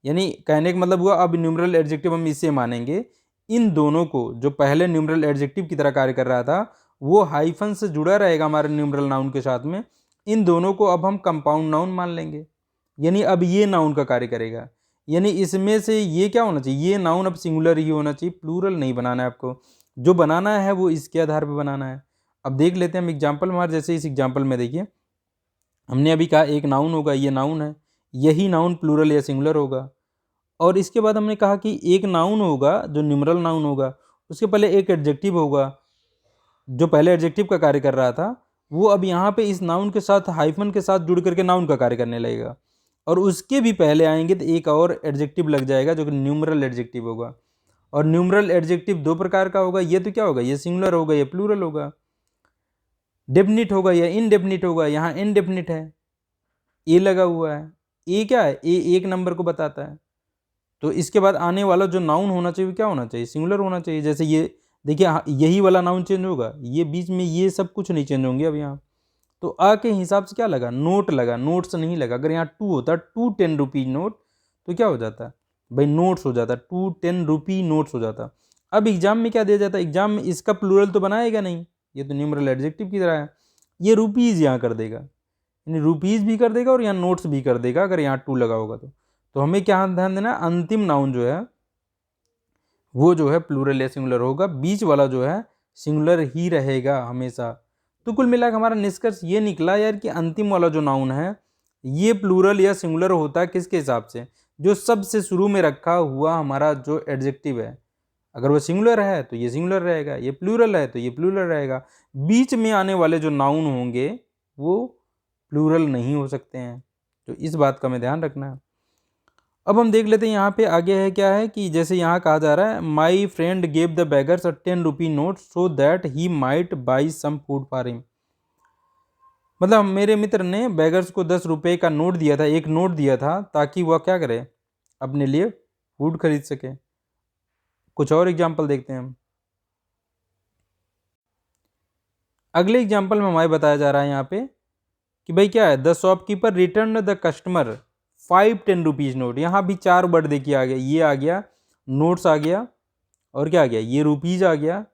यानी कहने का मतलब हुआ अब न्यूमरल एडजेक्टिव हम इससे मानेंगे, इन दोनों को जो पहले न्यूमरल एडजेक्टिव की तरह कार्य कर रहा था वो हाइफन से जुड़ा रहेगा हमारे न्यूमरल नाउन के साथ में। इन दोनों को अब हम कंपाउंड नाउन मान लेंगे, यानी अब ये नाउन का कार्य करेगा। यानी इसमें से ये क्या होना चाहिए, ये नाउन अब सिंगुलर ही होना चाहिए, प्लूरल नहीं बनाना है आपको। जो बनाना है वो इसके आधार पर बनाना है। अब देख लेते हैं हम एग्जाम्पल हमारे, जैसे इस एग्जाम्पल में देखिए हमने अभी कहा एक नाउन होगा, ये नाउन है, यही नाउन प्लूरल या सिंगुलर होगा। और इसके बाद हमने कहा कि एक नाउन होगा जो न्यूमरल नाउन होगा, उसके पहले एक एडजेक्टिव होगा, जो पहले एडजेक्टिव का कार्य कर रहा था वो अब यहाँ पे इस नाउन के साथ हाइफन के साथ जुड़ करके नाउन का कार्य करने लगेगा। और उसके भी पहले आएंगे तो एक और एडजेक्टिव लग जाएगा जो कि न्यूमरल एडजेक्टिव होगा। और न्यूमरल एडजेक्टिव दो प्रकार का होगा, ये तो क्या होगा, ये सिंगुलर होगा, ये प्लूरल होगा। डेफिनिट होगा या इनडेफिनिट होगा, यहाँ इनडेफिनिट है, ए लगा हुआ है। ए क्या है, ए एक नंबर को बताता है। तो इसके बाद आने वाला जो नाउन होना चाहिए क्या होना चाहिए, सिंगुलर होना चाहिए। जैसे ये देखिए यही वाला नाउन चेंज होगा, ये बीच में ये सब कुछ नहीं चेंज होंगे अब यहाँ। तो आ के हिसाब से क्या लगा, नोट लगा, नोट्स नहीं लगा। अगर यहाँ 2 होता, 2 10 रुपीज नोट, तो क्या हो जाता भाई, नोट्स हो जाता, 2 10 रुपी नोट्स हो जाता। अब एग्जाम में क्या दिया जाता है, एग्जाम में इसका प्लूरल तो बनाएगा नहीं, ये तो न्यूमरल एडजेक्टिव की तरह है, ये रुपीज़ यहाँ कर देगा, यानी रुपीज़ भी कर देगा और यहाँ नोट्स भी कर देगा अगर यहाँ 2 लगा होगा तो हमें क्या ध्यान देना, अंतिम नाउन जो है वो जो है प्लूरल या सिंगुलर होगा, बीच वाला जो है सिंगुलर ही रहेगा हमेशा। तो कुल मिलाकर हमारा निष्कर्ष ये निकला यार कि अंतिम वाला जो नाउन है ये प्लूरल या सिंगुलर होता है किसके हिसाब से, जो सबसे शुरू में रखा हुआ हमारा जो एडजेक्टिव है, अगर वो सिंगुलर है तो ये सिंगुलर रहेगा, ये प्लूरल है तो ये प्लूरल रहेगा। बीच में आने वाले जो नाउन होंगे वो प्लूरल नहीं हो सकते हैं, तो इस बात का हमें ध्यान रखना है। अब हम देख लेते हैं यहाँ पे आगे है क्या है कि जैसे यहाँ कहा जा रहा है my friend gave the beggars a 10 rupee note so that he might buy some food for him. मतलब मेरे मित्र ने बेगर्स को 10 रुपये का नोट दिया था, एक नोट दिया था ताकि वह क्या करे, अपने लिए फूड खरीद सके। कुछ और एग्जाम्पल देखते हैं हम। अगले एग्जाम्पल में हमारे बताया जा रहा है यहाँ पे कि भाई क्या है, the shopkeeper return the customer 5 10 rupees note. यहाँ भी 4 वर्ड देखिए आ गया, ये आ गया, नोट्स आ गया, और क्या आ गया, ये रुपीज़ आ गया,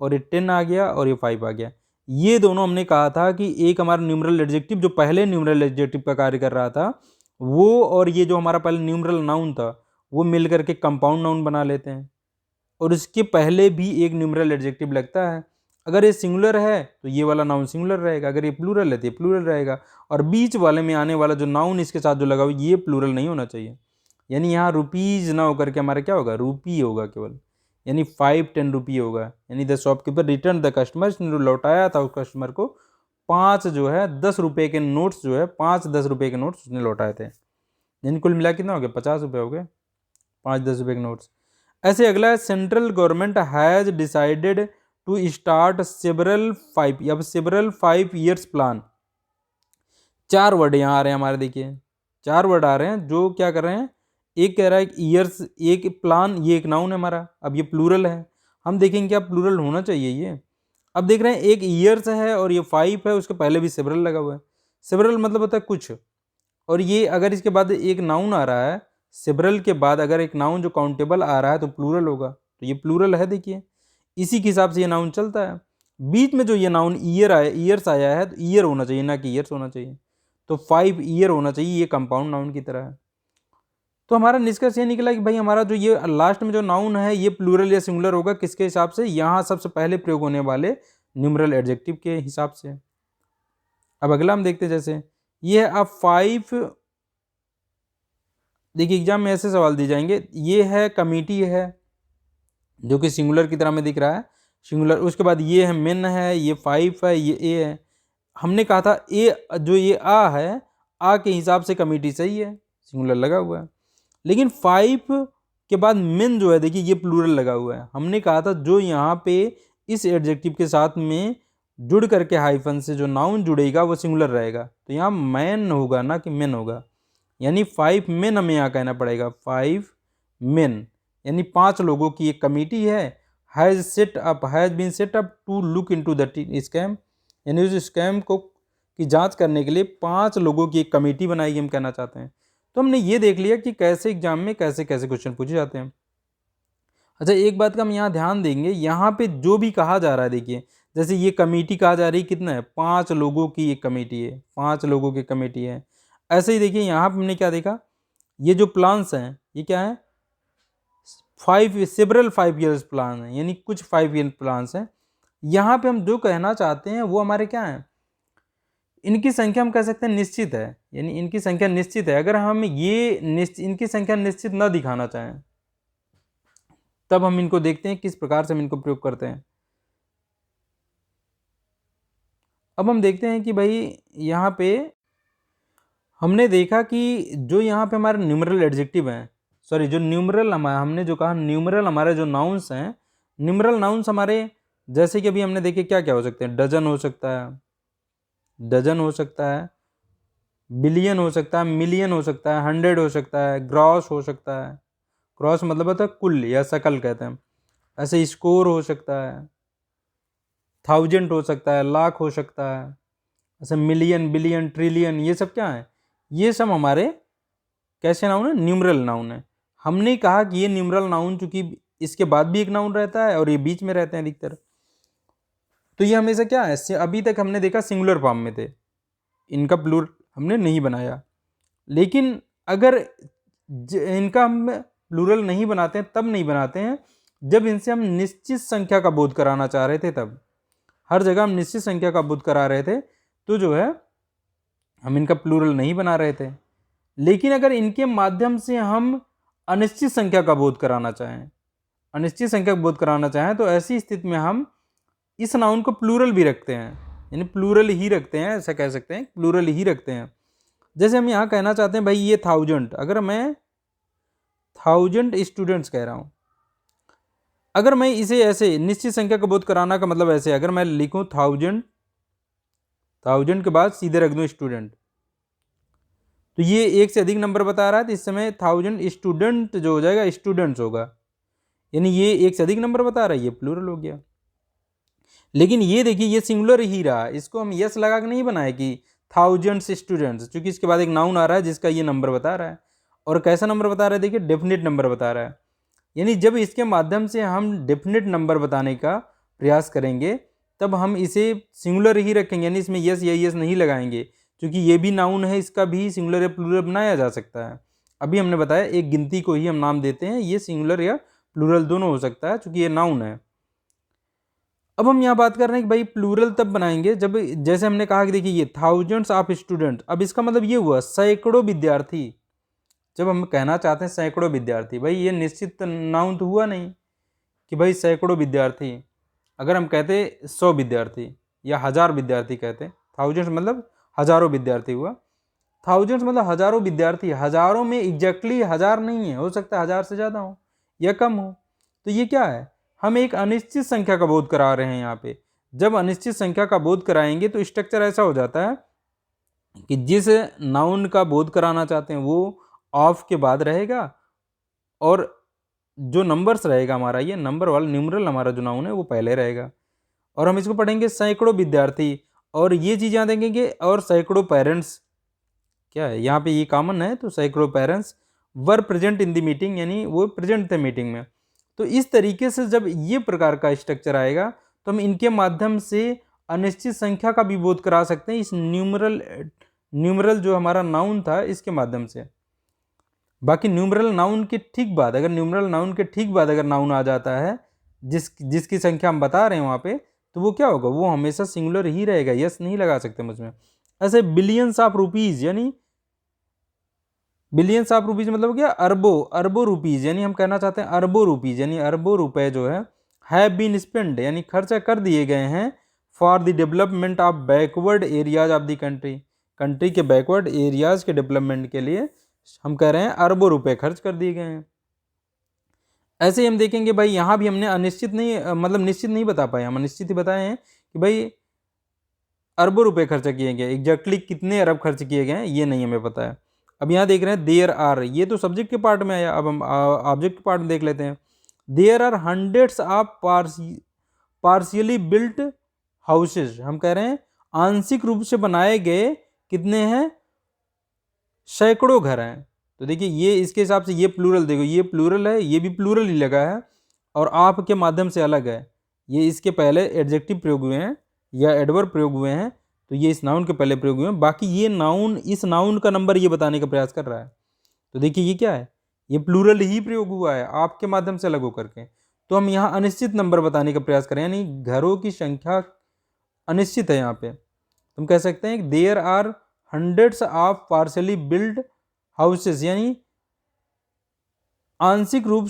और ये 10 आ गया, और ये 5 आ गया। ये दोनों हमने कहा था कि एक हमारा न्यूमरल एडजेक्टिव जो पहले न्यूमरल एडजेक्टिव का कार्य कर रहा था वो, और ये जो हमारा पहले न्यूमरल नाउन था वो मिल करके कंपाउंड नाउन बना लेते हैं। और इसके पहले भी एक न्यूमरल एडजेक्टिव लगता है। अगर ये सिंगुलर है तो ये वाला नाउन सिंगुलर रहेगा, अगर ये प्लूरल है तो ये प्लूरल रहेगा। और बीच वाले में आने वाला जो नाउन इसके साथ जो लगा हुआ ये प्लूरल नहीं होना चाहिए। यानी यहाँ रुपीज़ ना होकर के हमारा क्या होगा, रूपी होगा केवल, यानी 5 10 रुपी होगा। यानी the shopkeeper return the customer, इसने लौटाया था उस कस्टमर को 5 जो है 10 रुपये के नोट्स, जो है 5 10 रुपये के नोट्स उसने लौटाए थे। यानी कुल मिला कितना हो गया, 50 रुपये हो गए, 5 10 रुपये के नोट्स। ऐसे अगला है central government has decided to start several 5 years plan. 4 word यहाँ आ रहे हैं हमारे, देखिए 4 वर्ड आ रहे हैं जो क्या कर रहे हैं। एक कह रहा है ईयर्स, एक प्लान, ये एक नाउन है हमारा। अब ये प्लूरल है, हम देखेंगे क्या प्लूरल होना चाहिए ये। अब देख रहे हैं एक ईयर्स है और ये 5 है, उसके पहले भी सेवरल लगा हुआ है। सेवरल मतलब होता है कुछ, और ये अगर इसके बाद एक नाउन आ रहा है, सेवरल के बाद अगर एक नाउन जो काउंटेबल आ रहा है तो प्लूरल होगा, तो ये प्लूरल है। देखिए इसी के हिसाब से ये नाउन चलता है। बीच में जो ये नाउन ईयर्स आया है तो ईयर होना चाहिए, ना कि ईयर्स होना चाहिए। तो 5 ईयर होना चाहिए, ये कंपाउंड नाउन की तरह है। तो हमारा निष्कर्ष ये निकला कि भाई हमारा जो ये लास्ट में जो नाउन है ये प्लूरल या सिंगुलर होगा, किसके हिसाब से, यहाँ सबसे पहले प्रयोग होने वाले न्यूमरल एडजेक्टिव के हिसाब से। अब अगला हम देखते हैं, जैसे ये है अब 5, देखिए एग्जाम में ऐसे सवाल दिए जाएंगे। ये है कमिटी है जो कि सिंगुलर की तरह में दिख रहा है, सिंगुलर। उसके बाद ये है मेन है, ये 5 है, ये ए है। हमने कहा था ए जो ये आ है, आ के हिसाब से कमिटी सही है, सिंगुलर लगा हुआ है। लेकिन 5 के बाद मेन जो है, देखिए ये प्लूरल लगा हुआ है। हमने कहा था जो यहाँ पे इस एडजेक्टिव के साथ में जुड़ करके हाइफन से जो नाउन जुड़ेगा वो सिंगुलर रहेगा, तो यहाँ मैन होगा ना कि मेन होगा। यानी 5 मेन हमें यहाँ कहना पड़ेगा, 5 मेन, यानी 5 लोगों की एक कमिटी है। Has been set up to look into the scam, यानी उस स्कैम को की जांच करने के लिए 5 लोगों की एक कमेटी बनाई गई, हम कहना चाहते हैं। तो हमने ये देख लिया कि कैसे एग्जाम में कैसे कैसे क्वेश्चन पूछे जाते हैं। अच्छा एक बात का हम यहाँ ध्यान देंगे, यहाँ पे जो भी कहा जा रहा है, देखिए जैसे ये कमेटी कहा जा रही है, कितना है, 5 लोगों की एक कमेटी है, 5 लोगों की कमेटी है। ऐसे ही देखिए यहाँ पे हमने क्या देखा, ये जो प्लान्स हैं ये क्या है, 5 ईयर्स प्लान है, यानी कुछ 5 ईयर प्लान्स हैं। यहाँ पे हम जो कहना चाहते हैं वो हमारे क्या है, इनकी संख्या हम कह सकते हैं निश्चित है, यानी इनकी संख्या निश्चित है। अगर हम ये इनकी संख्या निश्चित न दिखाना चाहें तब हम इनको देखते हैं किस प्रकार से हम इनको प्रयोग करते हैं। अब हम देखते हैं कि भाई यहाँ पे हमने देखा कि जो यहाँ पे हमारे न्यूमरल एडजेक्टिव हैं, सॉरी जो न्यूमरल हमने जो कहा न्यूमरल हमारे जो नाउन्स हैं, न्यूमरल नाउन्स हमारे जैसे कि अभी हमने देखे क्या क्या हो सकते हैं, डजन हो सकता है, डजन हो सकता है, बिलियन हो सकता है, मिलियन हो सकता है, 100 हो सकता है, ग्रॉस हो सकता है। ग्रॉस मतलब होता है कुल या सकल कहते हैं। ऐसे स्कोर हो सकता है, 1000 हो सकता है, लाख हो सकता है। ऐसे मिलियन, बिलियन, ट्रिलियन, ये सब क्या है, ये सब हमारे कैसे नाउन है, न्यूमरल नाउन है। हमने कहा कि ये न्यूमरल नाउन चूंकि इसके बाद भी एक नाउन रहता है और ये बीच में रहते हैं अधिकतर, तो ये हमेशा क्या है, अभी तक हमने देखा सिंगुलर फॉर्म में थे, इनका प्लूरल हमने नहीं बनाया। लेकिन अगर इनका हम प्लूरल नहीं बनाते हैं, तब नहीं बनाते हैं जब इनसे हम निश्चित संख्या का बोध कराना चाह रहे थे, तब हर जगह हम निश्चित संख्या का बोध करा रहे थे तो जो है हम इनका प्लूरल नहीं बना रहे थे। लेकिन अगर इनके माध्यम से हम अनिश्चित संख्या का बोध कराना चाहें, अनिश्चित संख्या का बोध कराना चाहें, तो ऐसी स्थिति में हम इस नाउन को प्लूरल भी रखते हैं, यानी प्लूरल ही रखते हैं, ऐसा कह सकते हैं, प्लूरल ही रखते हैं। जैसे हम यहाँ कहना चाहते हैं भाई ये 1000, अगर मैं 1000 स्टूडेंट्स कह रहा हूँ, अगर मैं इसे ऐसे निश्चित संख्या का बोध कराना का मतलब ऐसे, अगर मैं लिखूँ 1000 के बाद सीधे रख दूँ स्टूडेंट, तो ये एक से अधिक नंबर बता रहा है, तो इस समय 1000 स्टूडेंट जो हो जाएगा स्टूडेंट्स होगा, यानी ये एक से अधिक नंबर बता रहा है, ये प्लूरल हो गया। लेकिन ये देखिए ये सिंगुलर ही रहा, इसको हम यस लगा के नहीं बनाए कि 1000 स्टूडेंट्स, क्योंकि इसके बाद एक नाउन आ रहा है जिसका ये नंबर बता रहा है, और कैसा नंबर बता रहा है, देखिए डेफिनेट नंबर बता रहा है। यानी जब इसके माध्यम से हम डेफिनेट नंबर बताने का प्रयास करेंगे तब हम इसे सिंगुलर ही रखेंगे, यानी इसमें यस या यस नहीं लगाएंगे, क्योंकि ये भी नाउन है, इसका भी सिंगुलर या प्लूरल बनाया जा सकता है। अभी हमने बताया एक गिनती को ही हम नाम देते हैं, ये सिंगुलर या प्लूरल दोनों हो सकता है क्योंकि ये नाउन है। अब हम यहाँ बात कर रहे हैं कि भाई प्लूरल तब बनाएंगे जब, जैसे हमने कहा कि देखिए ये 1000s ऑफ स्टूडेंट, अब इसका मतलब ये हुआ सैकड़ों विद्यार्थी। जब हम कहना चाहते हैं सैकड़ों विद्यार्थी, भाई ये निश्चित नाउन तो हुआ नहीं कि भाई सैकड़ों विद्यार्थी। अगर हम कहते 100 विद्यार्थी या 1000 विद्यार्थी कहते, 1000s मतलब हजारों विद्यार्थी हुआ, 1000s मतलब हजारों विद्यार्थी, हजारों में एग्जैक्टली 1000 नहीं है, हो सकता है 1000 से ज़्यादा हो या कम हो। तो ये क्या है, हम एक अनिश्चित संख्या का बोध करा रहे हैं यहाँ पे। जब अनिश्चित संख्या का बोध कराएंगे तो स्ट्रक्चर ऐसा हो जाता है कि जिस नाउन का बोध कराना चाहते हैं वो ऑफ के बाद रहेगा, और जो नंबर्स रहेगा हमारा, ये नंबर वाला न्यूमरल हमारा जो नाउन है वो पहले रहेगा। और हम इसको पढ़ेंगे सैकड़ों विद्यार्थी, और ये चीज़ यहाँ देखेंगे, और सैकड़ों पेरेंट्स, क्या है यहाँ पे ये कॉमन है, तो सैकड़ों parents were present in the meeting, यानी वो प्रेजेंट थे मीटिंग में। तो इस तरीके से जब ये प्रकार का स्ट्रक्चर आएगा तो हम इनके माध्यम से अनिश्चित संख्या का भी बोध करा सकते हैं, इस न्यूमरल जो हमारा नाउन था इसके माध्यम से। बाकी न्यूमरल नाउन के ठीक बाद, अगर न्यूमरल नाउन के ठीक बाद अगर नाउन आ जाता है जिसकी संख्या हम बता रहे हैं वहाँ पे, तो वो क्या होगा, वो हमेशा सिंगुलर ही रहेगा। यस नहीं लगा सकते मुझमें। ऐसे बिलियंस ऑफ रुपीज, यानी बिलियंस ऑफ रुपीज मतलब क्या, अरबों रुपीज, यानी हम कहना चाहते हैं अरबों रुपीज, यानी अरबों रुपए जो है हैव बीन स्पेंड, यानी खर्चा कर दिए गए हैं for the development of backward areas of the country के बैकवर्ड एरियाज के डेवलपमेंट के लिए हम कह रहे हैं अरबों रुपए खर्च कर दिए गए हैं। ऐसे ही हम देखेंगे भाई, यहाँ भी हमने अनिश्चित नहीं, मतलब निश्चित नहीं बता पाए, हम अनिश्चित ही बताए हैं कि भाई अरबों रुपए खर्च किए गए, एग्जैक्टली कितने अरब खर्च किए गए हैं ये नहीं हमें पता है। अब यहाँ देख रहे हैं देयर आर, ये तो सब्जेक्ट के पार्ट में आया, अब हम ऑब्जेक्ट के पार्ट में देख लेते हैं। There are hundreds of partially built houses, हम कह रहे हैं आंशिक रूप से बनाए गए कितने हैं, सैकड़ों घर हैं। तो देखिए ये इसके हिसाब से ये प्लूरल, देखो ये प्लूरल है, ये भी प्लूरल ही लगा है, और आप के माध्यम से अलग है। ये इसके पहले एडजेक्टिव प्रयोग हुए हैं या एडवर्ब प्रयोग हुए हैं, तो ये इस नाउन के पहले प्रयोग हुए हैं। बाकी ये नाउन इस नाउन का नंबर ये बताने का प्रयास कर रहा है। तो देखिए ये क्या है, ये प्लूरल ही प्रयोग हुआ है आपके माध्यम से अलग होकर के। तो हम यहाँ अनिश्चित नंबर बताने का प्रयास करें, यानी घरों की संख्या अनिश्चित है। यहाँ पे तुम कह सकते हैं there are hundreds of partially build houses, यानी आंशिक रूप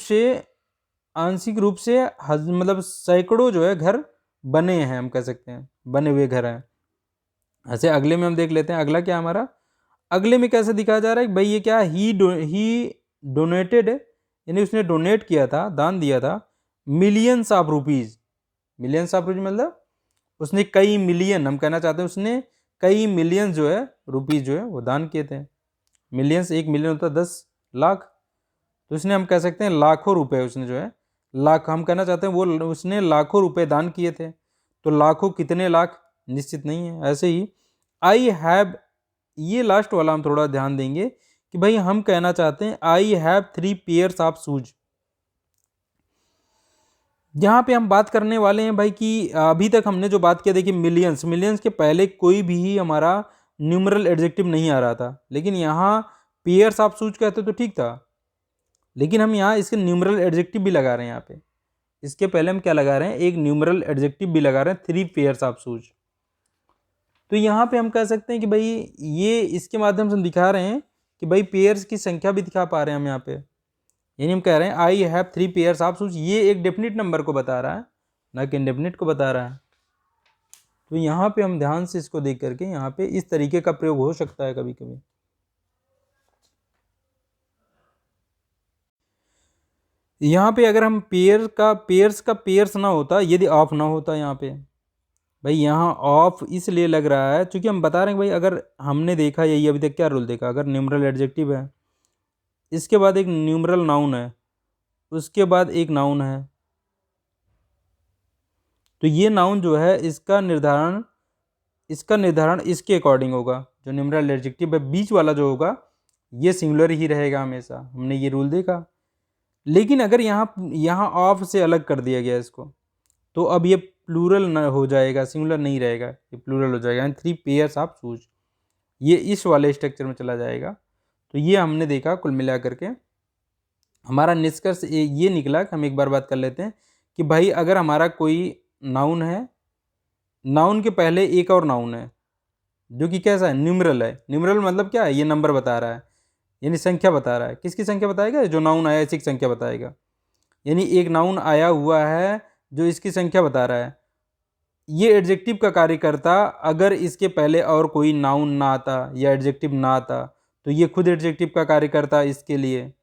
से मतलब सैकड़ों जो है घर बने हैं, हम कह सकते हैं बने हुए घर हैं। ऐसे अगले में हम देख लेते हैं, अगला क्या हमारा, अगले में कैसे दिखाया जा रहा है भाई, ये क्या, ही डोनेटेड, यानी उसने डोनेट किया था, दान दिया था, millions of rupees. Millions of rupees मतलब उसने कई मिलियन, हम कहना चाहते हैं उसने कई मिलियन जो है रुपीज जो है वो दान किए थे। मिलियंस, 1 मिलियन होता है 10 लाख, तो इसने हम कह सकते हैं लाखों रुपए उसने जो है, लाख हम कहना चाहते हैं वो उसने लाखों रुपए दान किए थे। तो लाखों कितने लाख निश्चित नहीं है। ऐसे ही आई हैव, ये लास्ट वाला हम थोड़ा ध्यान देंगे कि भाई हम कहना चाहते हैं I have 3 pairs of shoes. यहाँ पे हम बात करने वाले हैं भाई कि अभी तक हमने जो बात किया, देखिए मिलियंस के पहले कोई भी हमारा न्यूमरल एडजेक्टिव नहीं आ रहा था, लेकिन यहाँ पेयर्स ऑफ शूज कहते तो ठीक था, लेकिन हम यहाँ इसके न्यूमरल एडजेक्टिव भी लगा रहे हैं। यहाँ पे इसके पहले हम क्या लगा रहे हैं, एक न्यूमरल एडजेक्टिव भी लगा रहे हैं, 3 पेयर्स ऑफ शूज। तो यहाँ पे हम कह सकते हैं कि भाई ये इसके माध्यम से हम दिखा रहे हैं कि भाई पेयर्स की संख्या भी दिखा पा रहे हैं हम यहाँ पे, यानी हम कह रहे हैं I have 3 pairs of shoes. ये एक डेफिनिट नंबर को बता रहा है, ना कि इंडेफिनिट को बता रहा है। तो यहाँ पे हम ध्यान से इसको देख करके यहाँ पे इस तरीके का प्रयोग हो सकता है कभी कभी। यहाँ पे अगर हम पेयर्स ना होता, यदि ऑफ ना होता यहाँ पे, भाई यहाँ ऑफ इसलिए लग रहा है क्योंकि हम बता रहे हैं भाई, अगर हमने देखा यही अभी तक क्या रूल देखा, अगर न्यूमरल एडजेक्टिव है, इसके बाद एक न्यूमरल नाउन है, उसके बाद एक नाउन है, तो ये नाउन जो है इसका निर्धारण इसके अकॉर्डिंग होगा। जो न्यूमरल एडजेक्टिव है बीच वाला जो होगा ये सिंगुलर ही रहेगा हमेशा, हमने ये रूल देखा। लेकिन अगर यहाँ ऑफ से अलग कर दिया गया इसको, तो अब ये प्लूरल न हो जाएगा, सिंगुलर नहीं रहेगा, ये प्लूरल हो जाएगा, यानी 3 पेयर्स ऑफ शूज, ये इस वाले स्ट्रक्चर में चला जाएगा। तो ये हमने देखा कुल मिला करके हमारा निष्कर्ष ये निकला कि हम एक बार बात कर लेते हैं कि भाई अगर हमारा कोई नाउन है, नाउन के पहले एक और नाउन है जो कि कैसा है, न्यूमरल है। न्यूमरल मतलब क्या है, ये नंबर बता रहा है, यानी संख्या बता रहा है। किसकी संख्या बताएगा, जो नाउन आया इसी की संख्या बताएगा। यानी एक नाउन आया हुआ है जो इसकी संख्या बता रहा है, ये एडजेक्टिव का कार्य करता। अगर इसके पहले और कोई नाउन ना आता या एडजेक्टिव ना आता तो ये खुद एडजेक्टिव का कार्य करता इसके लिए।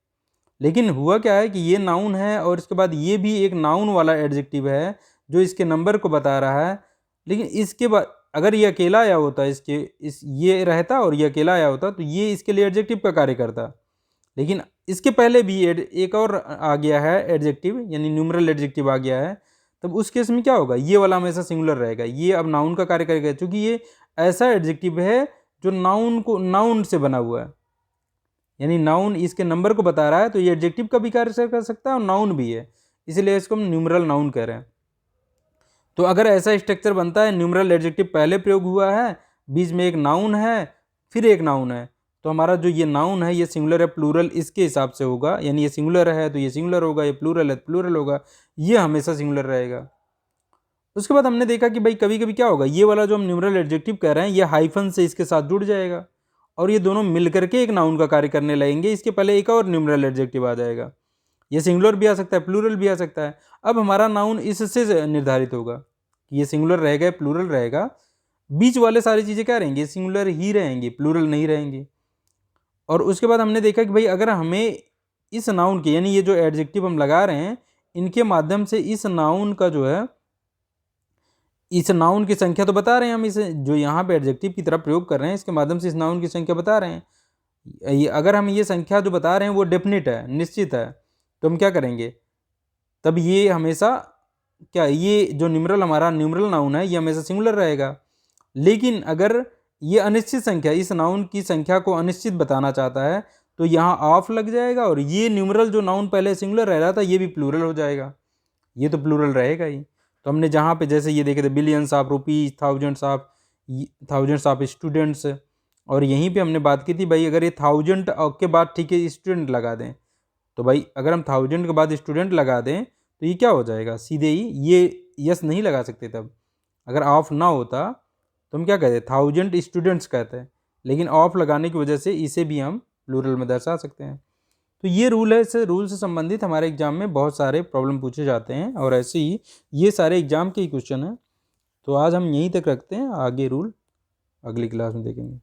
लेकिन हुआ क्या है कि ये नाउन है और इसके बाद ये भी एक नाउन वाला एडजेक्टिव है जो इसके नंबर को बता रहा है। लेकिन इसके बाद अगर ये अकेला आया होता, ये रहता और ये अकेला आया होता तो ये इसके लिए एडजेक्टिव का कार्य करता। लेकिन इसके पहले भी एक और आ गया है एडजेक्टिव, यानी न्यूमरल एडजेक्टिव आ गया है, तब उस केस में क्या होगा, ये वाला हमेशा सिंगुलर रहेगा, ये अब नाउन का कार्य करेगा, क्योंकि ये ऐसा एडजेक्टिव है जो नाउन से बना हुआ है, यानी नाउन इसके नंबर को बता रहा है, तो ये एडजेक्टिव का भी कार्य कर सकता है और नाउन भी है, इसलिए इसको हम न्यूमरल नाउन कह रहे हैं। तो अगर ऐसा स्ट्रक्चर बनता है, न्यूमरल एडजेक्टिव पहले प्रयोग हुआ है, बीच में एक नाउन है, फिर एक नाउन है, तो हमारा जो ये नाउन है ये सिंगुलर है प्लूरल इसके हिसाब से होगा, यानी ये सिंगुलर है तो ये सिंगुलर होगा, ये प्लूरल है तो प्लूरल होगा, ये हमेशा सिंगुलर रहेगा। उसके बाद हमने देखा कि भाई कभी कभी क्या होगा, ये वाला जो हम न्यूमरल एडजेक्टिव कह रहे हैं ये हाइफन से इसके साथ जुड़ जाएगा और ये दोनों मिलकर के एक नाउन का कार्य करने लगेंगे, इसके पहले एक और न्यूमरल एडजेक्टिव आ जाएगा, ये सिंगुलर भी आ सकता है प्लूरल भी आ सकता है। अब हमारा नाउन इससे निर्धारित होगा कि ये सिंगुलर रहेगा प्लूरल रहेगा, बीच वाले सारी चीज़ें क्या रहेंगी, सिंगुलर ही रहेंगी, प्लूरल नहीं रहेंगी। और उसके बाद हमने देखा कि भाई अगर हमें इस नाउन के, यानी ये जो एडजेक्टिव हम लगा रहे हैं इनके माध्यम से इस नाउन का जो है, इस नाउन की संख्या तो बता रहे हैं हम, इसे जो यहाँ पे एडजेक्टिव की तरफ प्रयोग कर रहे हैं इसके माध्यम से इस नाउन की संख्या बता रहे हैं। अगर हम ये संख्या जो बता रहे हैं वो डेफिनिट है, निश्चित है, तो हम क्या करेंगे, तब ये हमेशा क्या, ये जो हमारा न्यूमरल नाउन है ये हमेशा सिंगुलर रहेगा। लेकिन अगर ये अनिश्चित संख्या, इस नाउन की संख्या को अनिश्चित बताना चाहता है तो यहाँ ऑफ लग जाएगा और ये न्यूमरल जो नाउन पहले सिंगुलर रह रहा था ये भी प्लूरल हो जाएगा, ये तो प्लूरल रहेगा ही। तो हमने जहाँ पे जैसे ये देखे थे billions of rupees, thousands of students, और यहीं पे हमने बात की थी भाई अगर ये 1000 के बाद ठीक है स्टूडेंट लगा दें, तो भाई अगर हम 1000 के बाद स्टूडेंट लगा दें तो ये क्या हो जाएगा, सीधे ही ये यस नहीं लगा सकते, तब अगर ऑफ ना होता तो हम क्या कहते, 1000 स्टूडेंट्स कहते हैं, लेकिन ऑफ लगाने की वजह से इसे भी हम प्लूरल में दर्शा सकते हैं। तो ये रूल है, इस रूल से संबंधित हमारे एग्जाम में बहुत सारे प्रॉब्लम पूछे जाते हैं और ऐसे ही ये सारे एग्जाम के ही क्वेश्चन हैं। तो आज हम यहीं तक रखते हैं, आगे रूल अगली क्लास में देखेंगे।